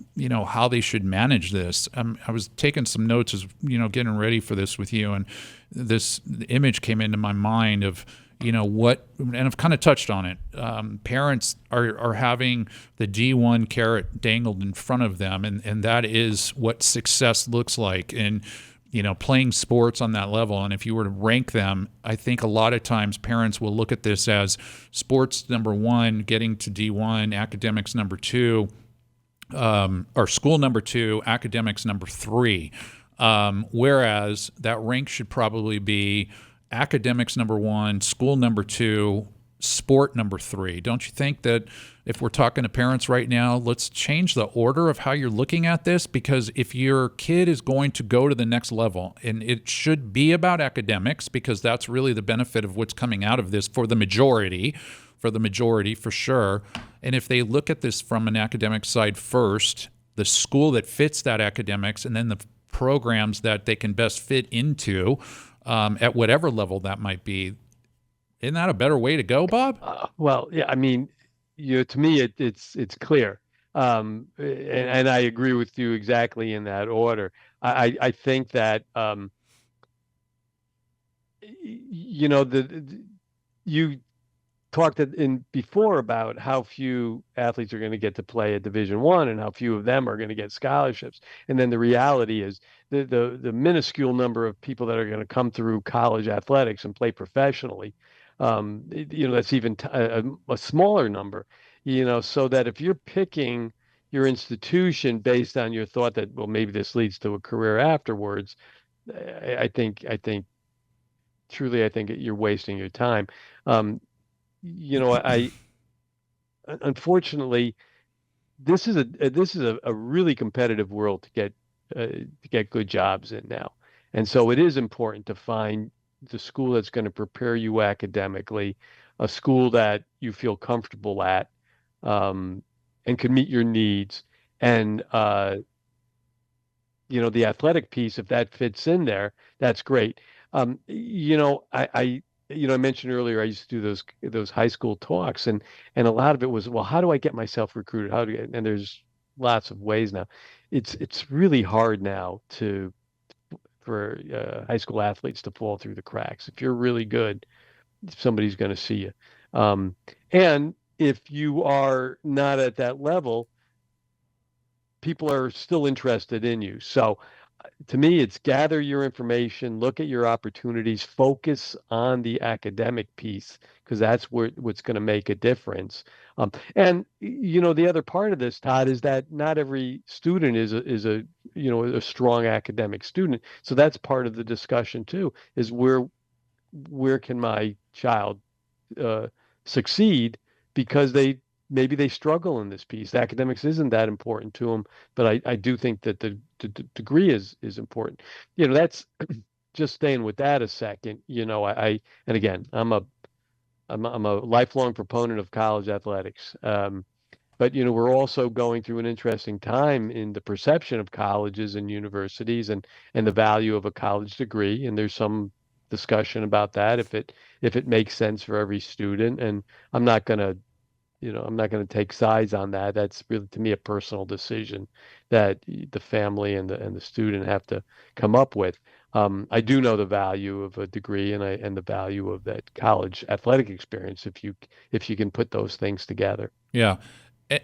how they should manage this. I was taking some notes as getting ready for this with you, and this image came into my mind of what, and I've kind of touched on it. Parents are having the D1 carrot dangled in front of them, and that is what success looks like. And playing sports on that level. And if you were to rank them, I think a lot of times parents will look at this as sports number one, getting to D1, academics number two, or school number two, academics number three. Whereas that rank should probably be academics number one, school number two, sport number three. Don't you think that if we're talking to parents right now, let's change the order of how you're looking at this? Because if your kid is going to go to the next level, and it should be about academics, because that's really the benefit of what's coming out of this for the majority for sure. And if they look at this from an academic side first, the school that fits that academics, and then the programs that they can best fit into at whatever level that might be, isn't that a better way to go, Bob? Well, yeah, I mean, to me, it's clear, and I agree with you exactly in that order. I think that you talked before about how few athletes are going to get to play at Division I, and how few of them are going to get scholarships. And then the reality is the minuscule number of people that are going to come through college athletics and play professionally. That's even a smaller number. So that if you're picking your institution based on your thought that, well, maybe this leads to a career afterwards, I think truly you're wasting your time. I unfortunately, this is a really competitive world to get good jobs in now, and so it is important to find the school that's going to prepare you academically, a school that you feel comfortable at, and can meet your needs, and the athletic piece, if that fits in there, that's great. I mentioned earlier I used to do those high school talks, and a lot of it was, well, how do I get myself recruited? And there's lots of ways now. It's really hard now for high school athletes to fall through the cracks. If you're really good, somebody's going to see you. And if you are not at that level, people are still interested in you. So to me, it's gather your information, look at your opportunities, focus on the academic piece, because that's what's going to make a difference. And the other part of this, Todd, is that not every student is a strong academic student. So that's part of the discussion too, is where can my child succeed, because maybe they struggle in this piece. Academics isn't that important to them, but I do think that the degree is important. That's just staying with that a second. And again, I'm a lifelong proponent of college athletics. But we're also going through an interesting time in the perception of colleges and universities, and the value of a college degree. And there's some discussion about that, if it makes sense for every student. And I'm not going to take sides on that. That's really, to me, a personal decision that the family and the student have to come up with. I do know the value of a degree, and the value of that college athletic experience if you can put those things together. Yeah,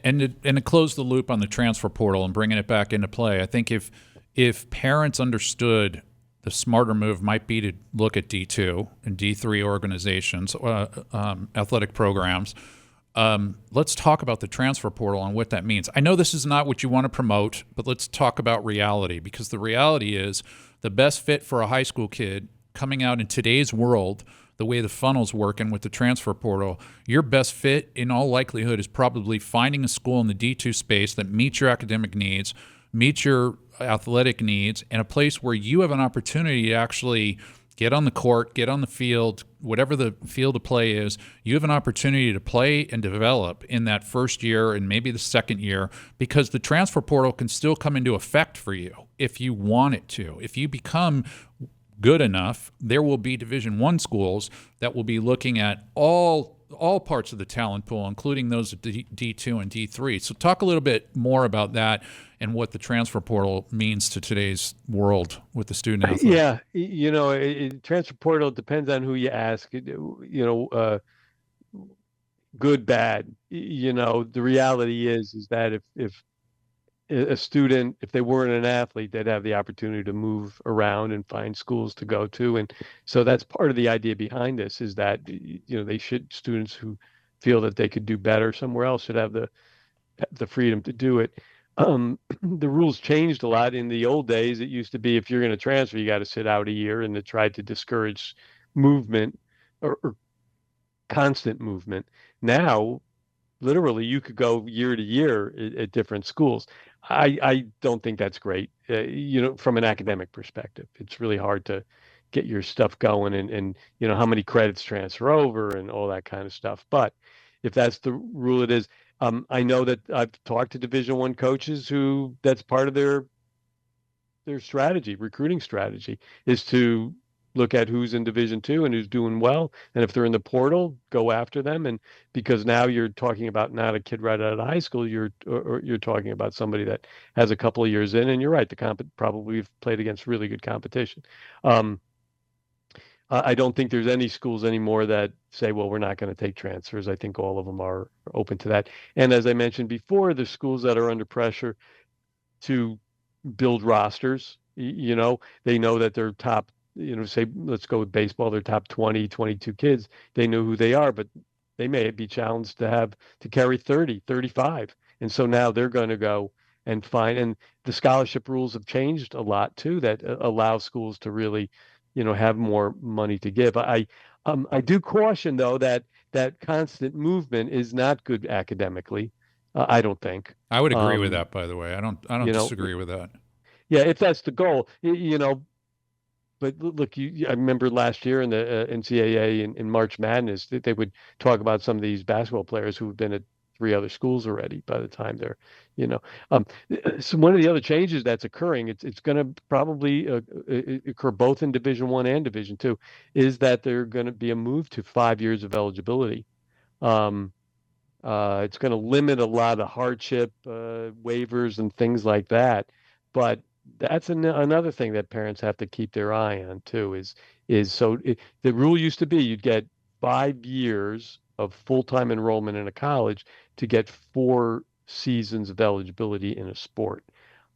and to close the loop on the transfer portal and bringing it back into play, I think if parents understood, the smarter move might be to look at D2 and D3 organizations, athletic programs. Let's talk about the transfer portal and what that means. I know this is not what you want to promote, but let's talk about reality, because the reality is the best fit for a high school kid coming out in today's world, the way the funnel's working with the transfer portal, your best fit in all likelihood is probably finding a school in the D2 space that meets your academic needs, meets your athletic needs, and a place where you have an opportunity to actually get on the court, get on the field, whatever the field of play is. You have an opportunity to play and develop in that first year and maybe the second year, because the transfer portal can still come into effect for you if you want it to. If you become good enough, there will be Division I schools that will be looking at all parts of the talent pool, including those at D2 and D3. So talk a little bit more about that and what the transfer portal means to today's world with the student athlete. Yeah, transfer portal depends on who you ask. Good, bad. The reality is that if a student, if they weren't an athlete, they'd have the opportunity to move around and find schools to go to. And so that's part of the idea behind this, is that, students who feel that they could do better somewhere else should have the freedom to do it. The rules changed a lot. In the old days, it used to be, if you're going to transfer, you got to sit out a year, and it tried to discourage movement or constant movement. Now, literally, you could go year to year at different schools. I don't think that's great. From an academic perspective, it's really hard to get your stuff going, and how many credits transfer over and all that kind of stuff. But if that's the rule, it is. I know that I've talked to Division I coaches who that's part of their strategy, recruiting strategy, is to look at who's in Division II and who's doing well. And if they're in the portal, go after them. And because now you're talking about not a kid right out of high school, you're talking about somebody that has a couple of years in. And you're right, probably we've played against really good competition. I don't think there's any schools anymore that say, well, we're not going to take transfers. I think all of them are open to that. And as I mentioned before, the schools that are under pressure to build rosters, they know that their top, say, let's go with baseball, their top 20, 22 kids, they know who they are, but they may be challenged to carry 30, 35. And so now they're going to go and and the scholarship rules have changed a lot too, that allow schools to really, have more money to give. I do caution, though, that constant movement is not good academically. I don't think. I would agree with that, by the way. I don't disagree with that. Yeah, if that's the goal, But look, I remember last year in the NCAA in March Madness, they would talk about some of these basketball players who have been at 3 other schools already by the time they're, So one of the other changes that's occurring, it's going to probably occur both in Division I and Division II, is that there's going to be a move to 5 years of eligibility. It's going to limit a lot of hardship waivers and things like that, but that's another thing that parents have to keep their eye on too. The rule used to be you'd get 5 years of full-time enrollment in a college to get 4 seasons of eligibility in a sport.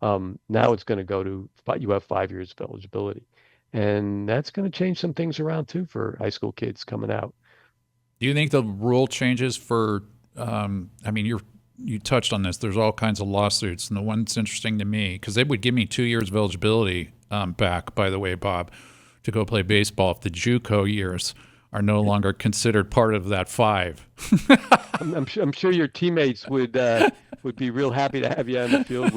Now it's going to go to you have 5 years of eligibility, and that's going to change some things around too for high school kids coming out. Do you think the rule changes for? You touched on this. There's all kinds of lawsuits, and the one that's interesting to me, because they would give me 2 years of eligibility back, by the way, Bob, to go play baseball if the JUCO years are no longer considered part of that 5. I'm sure your teammates would be real happy to have you on the field,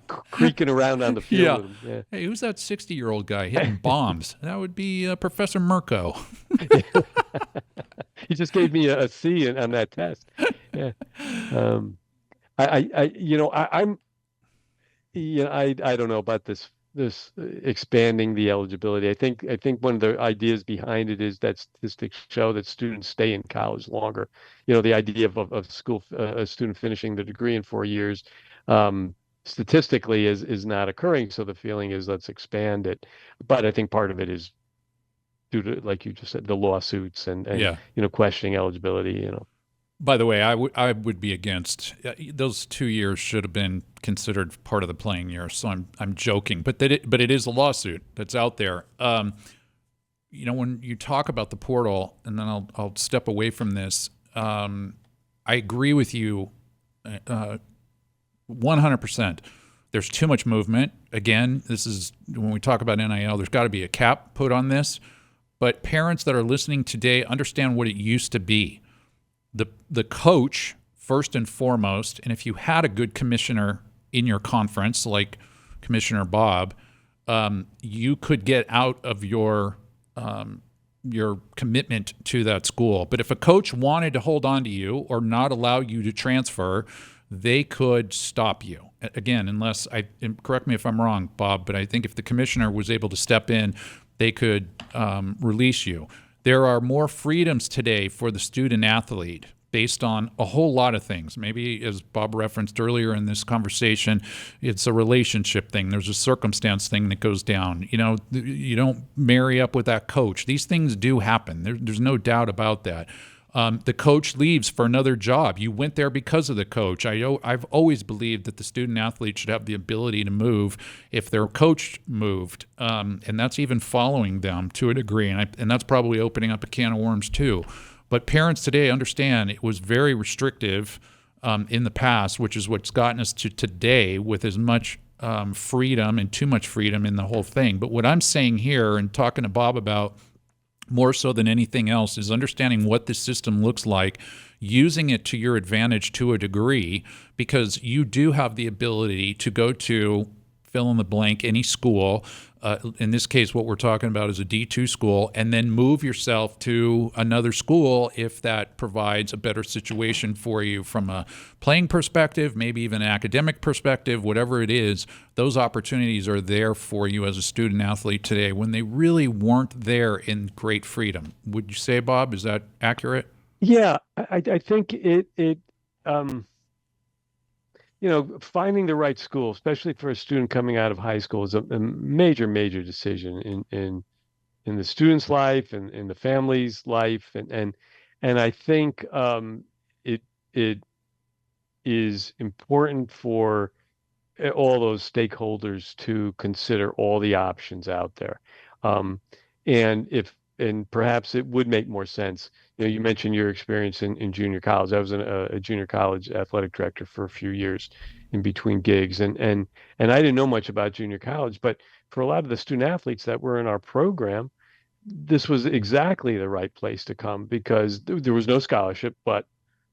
creaking around on the field. Yeah. With them. Yeah. Hey, who's that 60-year-old guy hitting bombs? That would be Professor Merkow. He just gave me a C on that test. Yeah. I don't know about this expanding the eligibility. I think one of the ideas behind it is that statistics show that students stay in college longer. The idea of a student finishing the degree in 4 years, statistically is not occurring. So the feeling is, let's expand it. But I think part of it is due to, like you just said, the lawsuits and questioning eligibility. By the way, I would be against those 2 years. Should have been considered part of the playing year. So I'm joking, but it is a lawsuit that's out there. When you talk about the portal, and then I'll step away from this. I agree with you 100%. There's too much movement. Again, this is when we talk about NIL, there's got to be a cap put on this. But parents that are listening today understand what it used to be. The coach, first and foremost, and if you had a good commissioner in your conference, like Commissioner Bob, you could get out of your commitment to that school. But if a coach wanted to hold on to you or not allow you to transfer, they could stop you. Again, unless correct me if I'm wrong, Bob, but I think if the commissioner was able to step in, they could release you. There are more freedoms today for the student athlete based on a whole lot of things. Maybe, as Bob referenced earlier in this conversation, it's a relationship thing. There's a circumstance thing that goes down. You don't marry up with that coach. These things do happen. There's no doubt about that. The coach leaves for another job. You went there because of the coach. I've always believed that the student athlete should have the ability to move if their coach moved, and that's even following them to a degree, and that's probably opening up a can of worms too. But parents today understand it was very restrictive in the past, which is what's gotten us to today with as much freedom and too much freedom in the whole thing. But what I'm saying here and talking to Bob about more so than anything else is understanding what the system looks like, using it to your advantage to a degree, because you do have the ability to go to fill in the blank, any school. In this case, what we're talking about is a D2 school, and then move yourself to another school if that provides a better situation for you from a playing perspective, maybe even an academic perspective, whatever it is. Those opportunities are there for you as a student athlete today when they really weren't there in great freedom. Would you say, Bob, is that accurate? Yeah, I think finding the right school, especially for a student coming out of high school, is a major, major decision in the student's life and in the family's life, and I think it is important for all those stakeholders to consider all the options out there, and perhaps it would make more sense. You mentioned your experience in junior college. I was a junior college athletic director for a few years in between gigs, and I didn't know much about junior college, but for a lot of the student athletes that were in our program, this was exactly the right place to come because there was no scholarship, but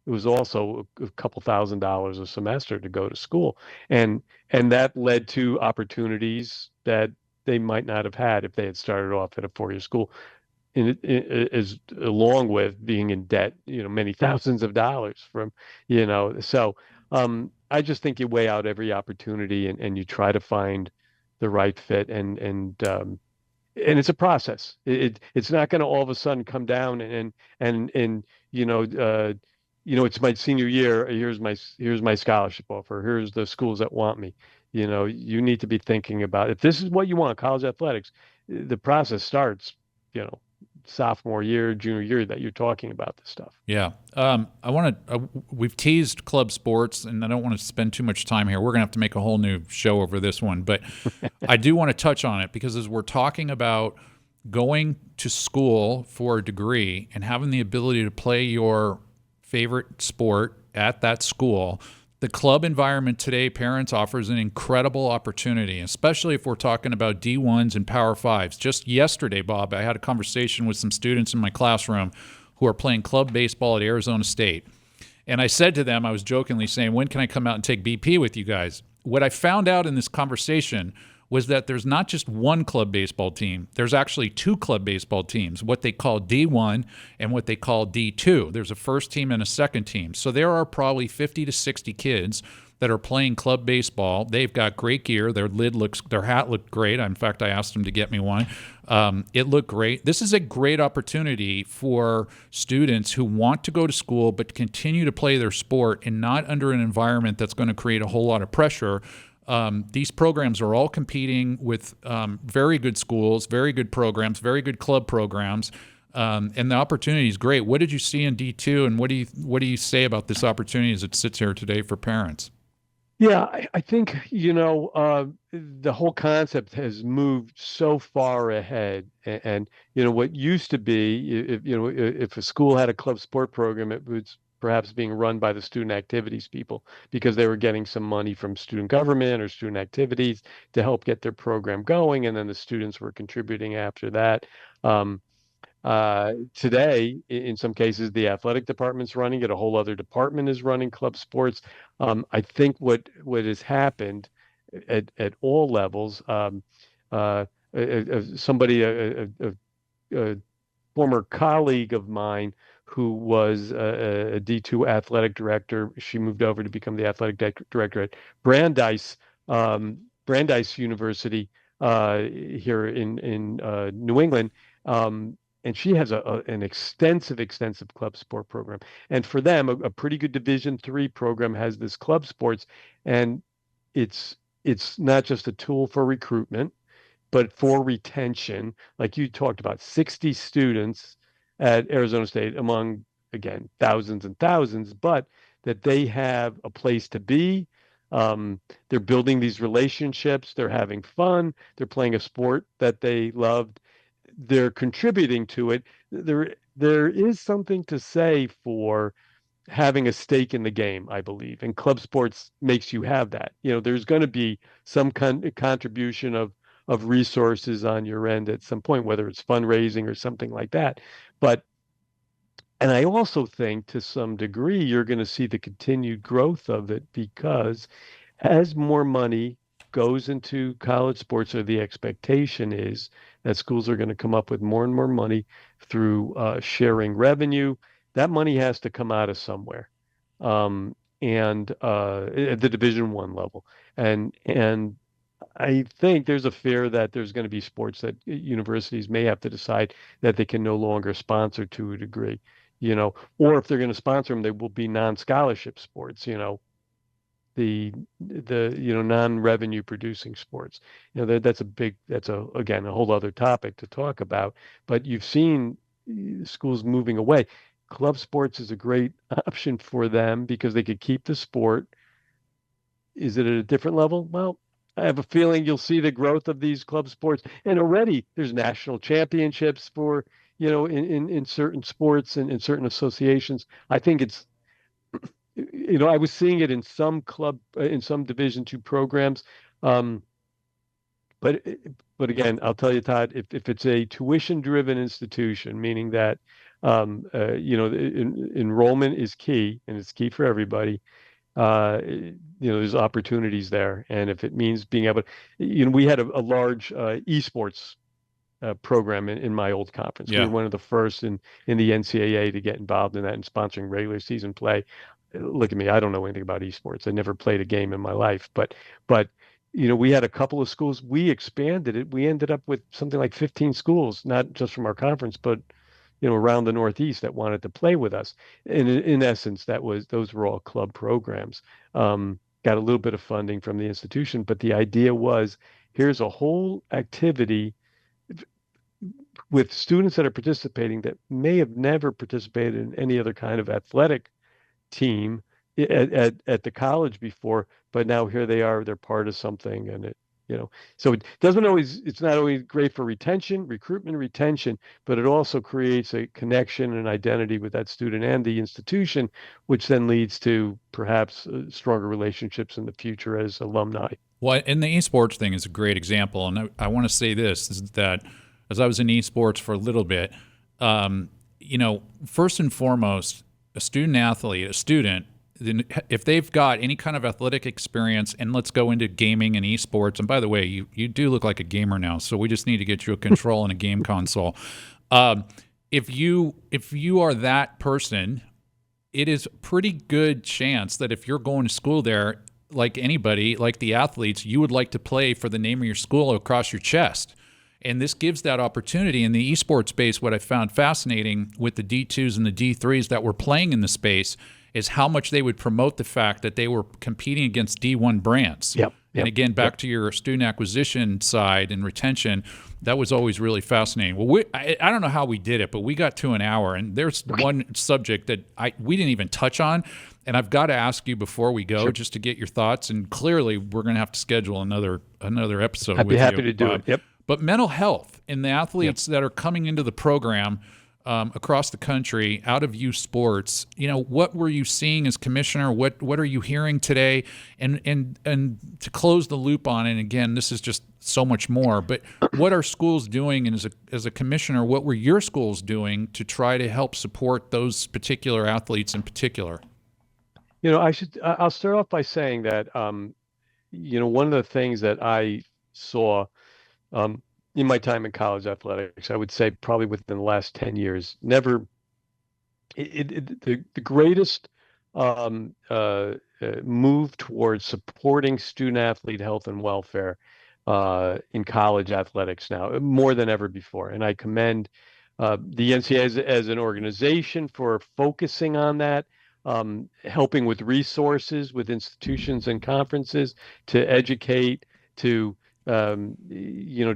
it was also a couple $1,000s a semester to go to school, and that led to opportunities that they might not have had if they had started off at a four-year school. Is along with being in debt, many thousands of dollars so I just think you weigh out every opportunity and you try to find the right fit, and it's a process. It's not going to all of a sudden come down and it's my senior year. Here's my scholarship offer. Here's the schools that want me. You need to be thinking about, if this is what you want, college athletics, the process starts, sophomore year, junior year, that you're talking about this stuff. Yeah. I want to, we've teased club sports, and I don't want to spend too much time here. We're going to have to make a whole new show over this one, but I do want to touch on it because as we're talking about going to school for a degree and having the ability to play your favorite sport at that school, the club environment today, parents, offers an incredible opportunity, especially if we're talking about D1s and Power 5s. Just yesterday, Bob, I had a conversation with some students in my classroom who are playing club baseball at Arizona State. And I said to them, I was jokingly saying, when can I come out and take BP with you guys? What I found out in this conversation was that there's not just one club baseball team. There's actually two club baseball teams, what they call D1 and what they call D2. There's a first team and a second team. So there are probably 50 to 60 kids that are playing club baseball. They've got great gear. Their hat looked great. In fact, I asked them to get me one. It looked great. This is a great opportunity for students who want to go to school but continue to play their sport and not under an environment that's going to create a whole lot of pressure. These programs are all competing with very good schools, very good programs, very good club programs, and the opportunity is great. What did you see in D2, and what do you say about this opportunity as it sits here today for parents? Yeah, I think, the whole concept has moved so far ahead. And what used to be, if a school had a club sport program, it was perhaps being run by the student activities people because they were getting some money from student government or student activities to help get their program going, and then the students were contributing after that. Today, in some cases, the athletic department's running it. A whole other department is running club sports. I think what has happened at all levels, somebody, a former colleague of mine who was a D2 athletic director. She moved over to become the athletic director at Brandeis, Brandeis University here in New England. And she has an extensive club sport program. And for them, a pretty good Division III program has this club sports, and it's not just a tool for recruitment, but for retention. Like you talked about, 60 students at Arizona State among, again, thousands and thousands, but that they have a place to be. They're building these relationships. They're having fun. They're playing a sport that they loved. They're contributing to it. There is something to say for having a stake in the game, I believe, and club sports makes you have that. There's going to be some contribution of resources on your end at some point, whether it's fundraising or something like that. And I also think to some degree, you're going to see the continued growth of it because as more money goes into college sports, or the expectation is that schools are going to come up with more and more money through sharing revenue. That money has to come out of somewhere, and at the Division I level. And I think there's a fear that there's going to be sports that universities may have to decide that they can no longer sponsor to a degree, or if they're going to sponsor them, they will be non-scholarship sports, the non-revenue producing sports. That's again a whole other topic to talk about. But you've seen schools moving away. Club sports is a great option for them because they could keep the sport. Is it at a different level? Well, I have a feeling you'll see the growth of these club sports, and already there's national championships for in certain sports and in certain associations. I think it's I was seeing it in some Division II programs. But again, I'll tell you, Todd, if it's a tuition-driven institution, meaning that enrollment is key and it's key for everybody, there's opportunities there. And if it means being able to, we had a large esports program in my old conference. Yeah. We were one of the first in the NCAA to get involved in that and sponsoring regular season play. Look at me, I don't know anything about esports. I never played a game in my life, but we had a couple of schools. We expanded it. We ended up with something like 15 schools, not just from our conference, but around the Northeast that wanted to play with us. And in essence, those were all club programs. Got a little bit of funding from the institution, but the idea was, here's a whole activity with students that are participating that may have never participated in any other kind of athletic team at the college before, but now here they are, they're part of something. And so it's not always great for recruitment retention, but it also creates a connection and identity with that student and the institution, which then leads to perhaps stronger relationships in the future as alumni. Well, and the esports thing is a great example. And I want to say this, is that as I was in esports for a little bit, first and foremost, a student athlete, if they've got any kind of athletic experience, and let's go into gaming and esports. And by the way, you do look like a gamer now, so we just need to get you a control and a game console. If you are that person, it is a pretty good chance that if you're going to school there, like anybody, like the athletes, you would like to play for the name of your school across your chest. And this gives that opportunity. In the esports space, what I found fascinating with the D2s and the D3s that were playing in the space is how much they would promote the fact that they were competing against D1 brands. Yep. And again, back to your student acquisition side and retention, that was always really fascinating. Well, I don't know how we did it, but we got to an hour, and there's one subject that we didn't even touch on, and I've got to ask you before we go, just to get your thoughts. And clearly, we're going to have to schedule another episode. I'd be happy to do it. Yep. But mental health in the athletes that are coming into the program, across the country out of youth sports, what were you seeing as commissioner? What are you hearing today? And to close the loop on, and again, this is just so much more, but what are schools doing? And as a commissioner, what were your schools doing to try to help support those particular athletes in particular? I'll start off by saying that, one of the things that I saw in my time in college athletics, I would say probably within the last 10 years, the greatest move towards supporting student athlete health and welfare in college athletics now, more than ever before. And I commend the NCAA as an organization for focusing on that, helping with resources with institutions and conferences to educate, to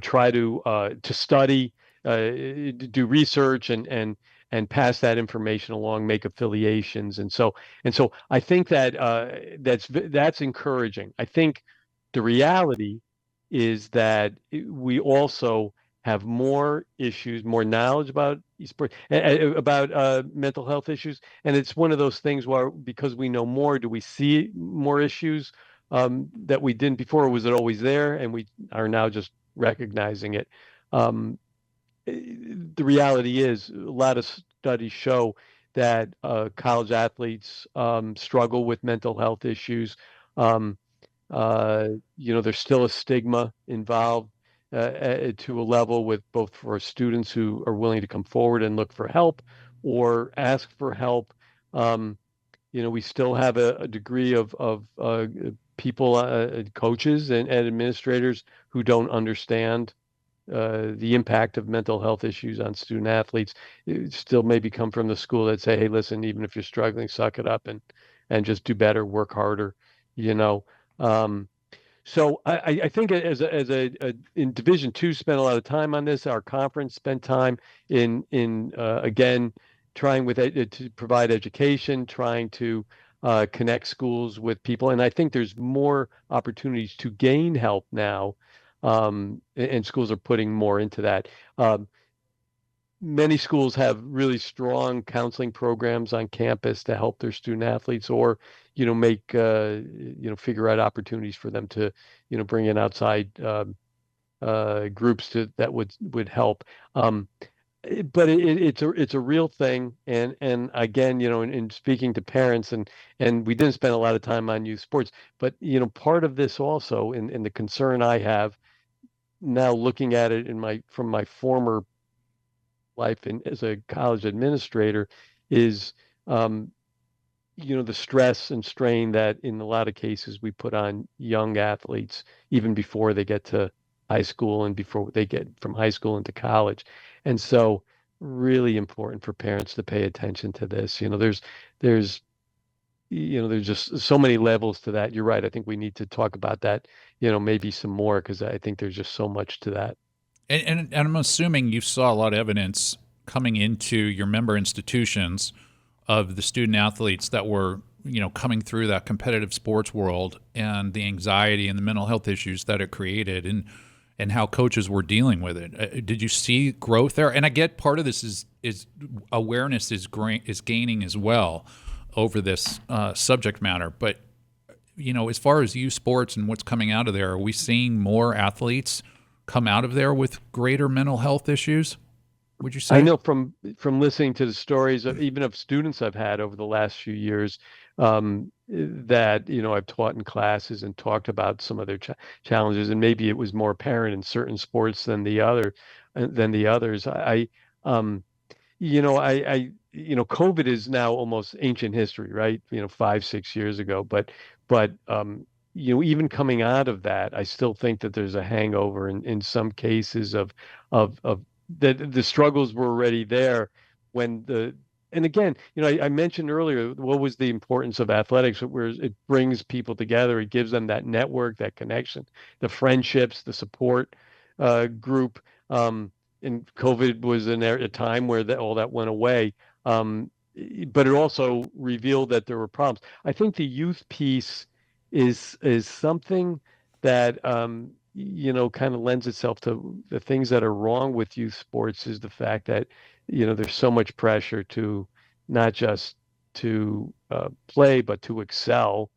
try to study, do research, and pass that information along, make affiliations, and so I think that that's encouraging. I think the reality is that we also have more issues, more knowledge about esports, about mental health issues, and it's one of those things where, because we know more, do we see more issues that we didn't before? Or was it always there, and we are now just recognizing it? The reality is, a lot of studies show that college athletes struggle with mental health issues. There's still a stigma involved to a level, with both for students who are willing to come forward and look for help or ask for help. We still have a degree of people, coaches and administrators, who don't understand the impact of mental health issues on student athletes. It still maybe come from the school that say, hey, listen, even if you're struggling, suck it up and just do better, work harder, you know. So I think in Division II, spent a lot of time on this. Our conference spent time in again, trying to provide education, trying to connect schools with people. And I think there's more opportunities to gain help now, and schools are putting more into that. Many schools have really strong counseling programs on campus to help their student athletes, or make figure out opportunities for them to bring in outside groups that would help. But it's a real thing, and again, in speaking to parents, and we didn't spend a lot of time on youth sports, but part of this also, in the concern I have now, looking at it from my former life as a college administrator, is the stress and strain that in a lot of cases we put on young athletes, even before they get to high school and before they get from high school into college. And so, really important for parents to pay attention to this. There's just so many levels to that. You're right. I think we need to talk about that, maybe some more, because I think there's just so much to that. And I'm assuming you saw a lot of evidence coming into your member institutions of the student athletes that were, coming through that competitive sports world, and the anxiety and the mental health issues that it created, and how coaches were dealing with it. Did you see growth there? And I get part of this is awareness is gaining as well over this subject matter. But, as far as youth sports and what's coming out of there, are we seeing more athletes come out of there with greater mental health issues, would you say? I know from listening to the stories even of students I've had over the last few years, that I've taught in classes and talked about some of their challenges, and maybe it was more apparent in certain sports than the others. COVID is now almost ancient history, right? 5-6 years ago, but even coming out of that, I still think that there's a hangover in some cases of that the struggles were already there and again, I mentioned earlier, what was the importance of athletics, where it brings people together, it gives them that network, that connection, the friendships, the support group. And COVID was a time where all that went away. But it also revealed that there were problems. I think the youth piece is something that kind of lends itself to the things that are wrong with youth sports is the fact that, there's so much pressure to not just to play, but to excel.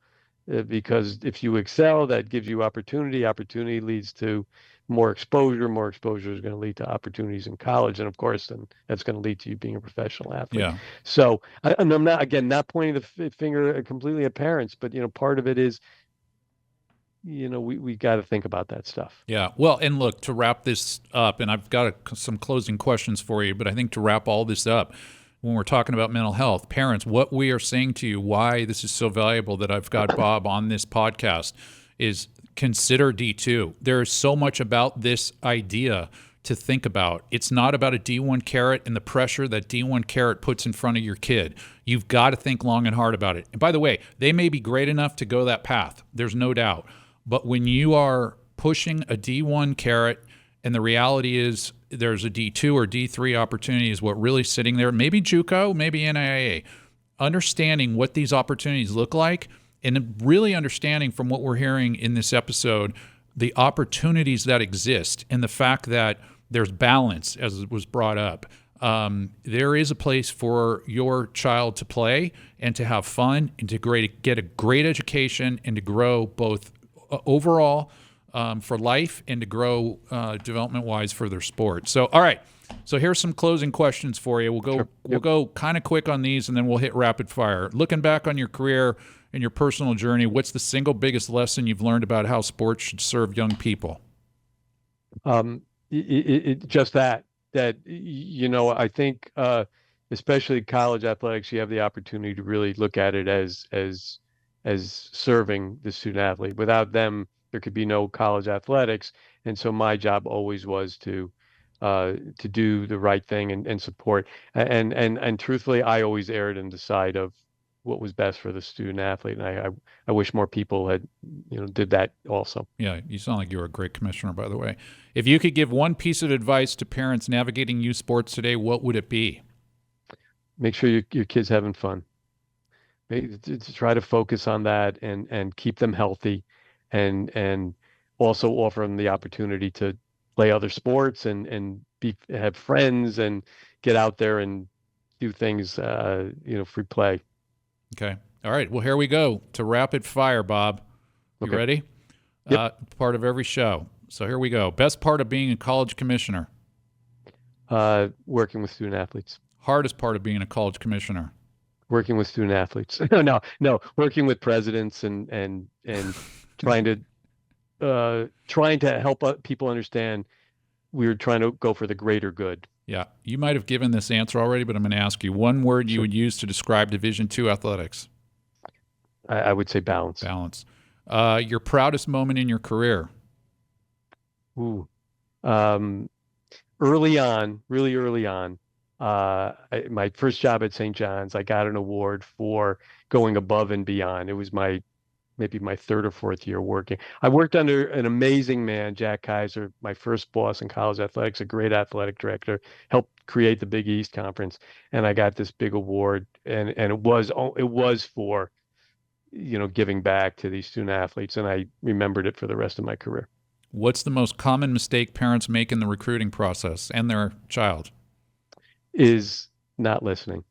Because if you excel, that gives you opportunity. Opportunity leads to more exposure. More exposure is going to lead to opportunities in college, and of course, then that's going to lead to you being a professional athlete. Yeah. So, and I'm not pointing the finger completely at parents, but part of it is, we got to think about that stuff. Yeah. Well, and look, to wrap this up, and I've got some closing questions for you, but I think to wrap all this up, when we're talking about mental health, parents, what we are saying to you, why this is so valuable that I've got Bob on this podcast, is consider D2. There is so much about this idea to think about. It's not about a D1 carrot and the pressure that D1 carrot puts in front of your kid. You've got to think long and hard about it. And by the way, they may be great enough to go that path. There's no doubt. But when you are pushing a D1 carrot and the reality is there's a D2 or D3 opportunity is what really sitting there, maybe JUCO, maybe NIAA, understanding what these opportunities look like and really understanding from what we're hearing in this episode, the opportunities that exist and the fact that there's balance, as it was brought up. There is a place for your child to play and to have fun and to get a great education and to grow both overall for life and to grow development-wise for their sport. So, all right. So here's some closing questions for you. We'll go kind of quick on these, and then we'll hit rapid fire. Looking back on your career and your personal journey, what's the single biggest lesson you've learned about how sports should serve young people? Just that I think especially college athletics, you have the opportunity to really look at it as serving the student athlete. Without them, there could be no college athletics. And so my job always was to do the right thing and support. And truthfully, I always erred in the side of what was best for the student athlete. And I wish more people had, did that also. Yeah, you sound like you're a great commissioner, by the way. If you could give one piece of advice to parents navigating youth sports today, what would it be? Make sure your kid's having fun. To try to focus on that and keep them healthy, and also offer them the opportunity to play other sports and have friends and get out there and do things, free play. Okay. All right. Well, here we go to rapid fire, Bob. You Okay. ready? Yep. Part of every show. So here we go. Best part of being a college commissioner. Working with student athletes. Hardest part of being a college commissioner. Working with student athletes. No. Working with presidents and trying to help people understand we were trying to go for the greater good. Yeah. You might have given this answer already, but I'm going to ask you one word you would use to describe Division II athletics. I would say balance. Balance. Your proudest moment in your career. Ooh. Really early on, my first job at St. John's, I got an award for going above and beyond. It was maybe my third or fourth year working. I worked under an amazing man, Jack Kaiser, my first boss in college athletics, a great athletic director, helped create the Big East Conference, and I got this big award, and it was for giving back to these student athletes, and I remembered it for the rest of my career. What's the most common mistake parents make in the recruiting process and their child? Is not listening.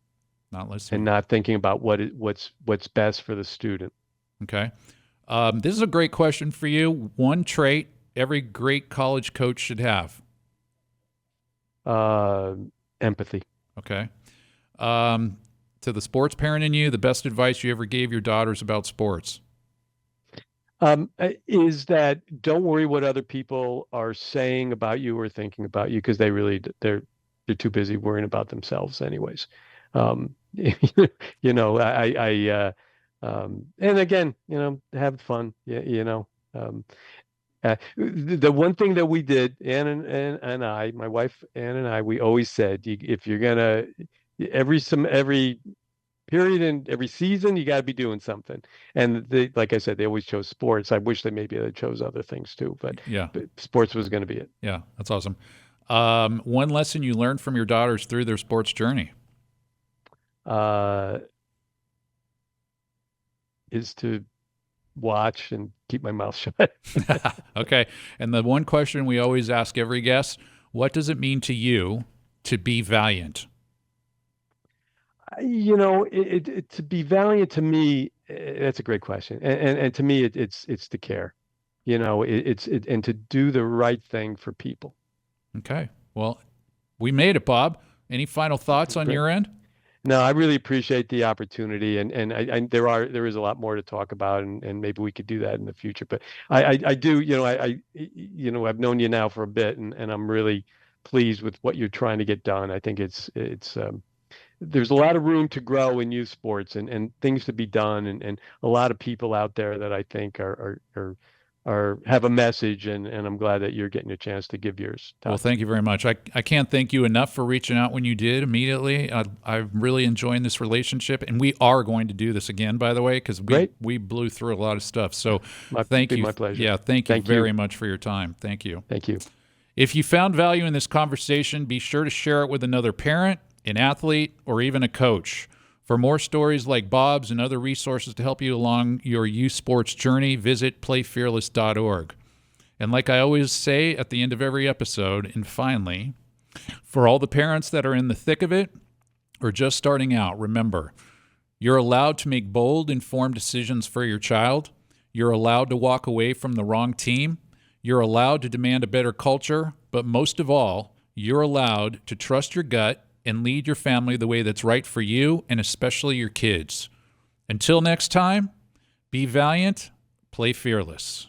Not listening. And not thinking about what's best for the student. Okay. This is a great question for you. One trait every great college coach should have. Empathy. Okay. To the sports parent in you, the best advice you ever gave your daughters about sports? Is that don't worry what other people are saying about you or thinking about you, because they're too busy worrying about themselves anyways. And again, have fun. The one thing that we did, Ann and I, my wife Ann and I, we always said, if you're gonna every period in every season, you got to be doing something. And like I said, they always chose sports. I wish they chose other things too, but sports was going to be it. Yeah, that's awesome. One lesson you learned from your daughters through their sports journey? Is to watch and keep my mouth shut. Okay. And the one question we always ask every guest, what does it mean to you to be valiant? To be valiant to me, that's a great question. And to me, it's to care, and to do the right thing for people. Okay. Well, we made it, Bob. Any final thoughts on your end? No, I really appreciate the opportunity, and there is a lot more to talk about, and maybe we could do that in the future. But I do, I've known you now for a bit, and I'm really pleased with what you're trying to get done. I think it's there's a lot of room to grow in youth sports, and things to be done, and a lot of people out there that I think are have a message, and I'm glad that you're getting a chance to give yours, Todd. Well, thank you very much. I can't thank you enough for reaching out when you did immediately. I'm really enjoying this relationship, and we are going to do this again, by the way, because we blew through a lot of stuff. So thank you. My pleasure. Yeah, thank you very much for your time. Thank you. Thank you. If you found value in this conversation, be sure to share it with another parent, an athlete, or even a coach. For more stories like Bob's and other resources to help you along your youth sports journey, visit playfearless.org. And like I always say at the end of every episode, and finally, for all the parents that are in the thick of it or just starting out, remember, you're allowed to make bold, informed decisions for your child. You're allowed to walk away from the wrong team. You're allowed to demand a better culture. But most of all, you're allowed to trust your gut and lead your family the way that's right for you and especially your kids. Until next time, be valiant, play fearless.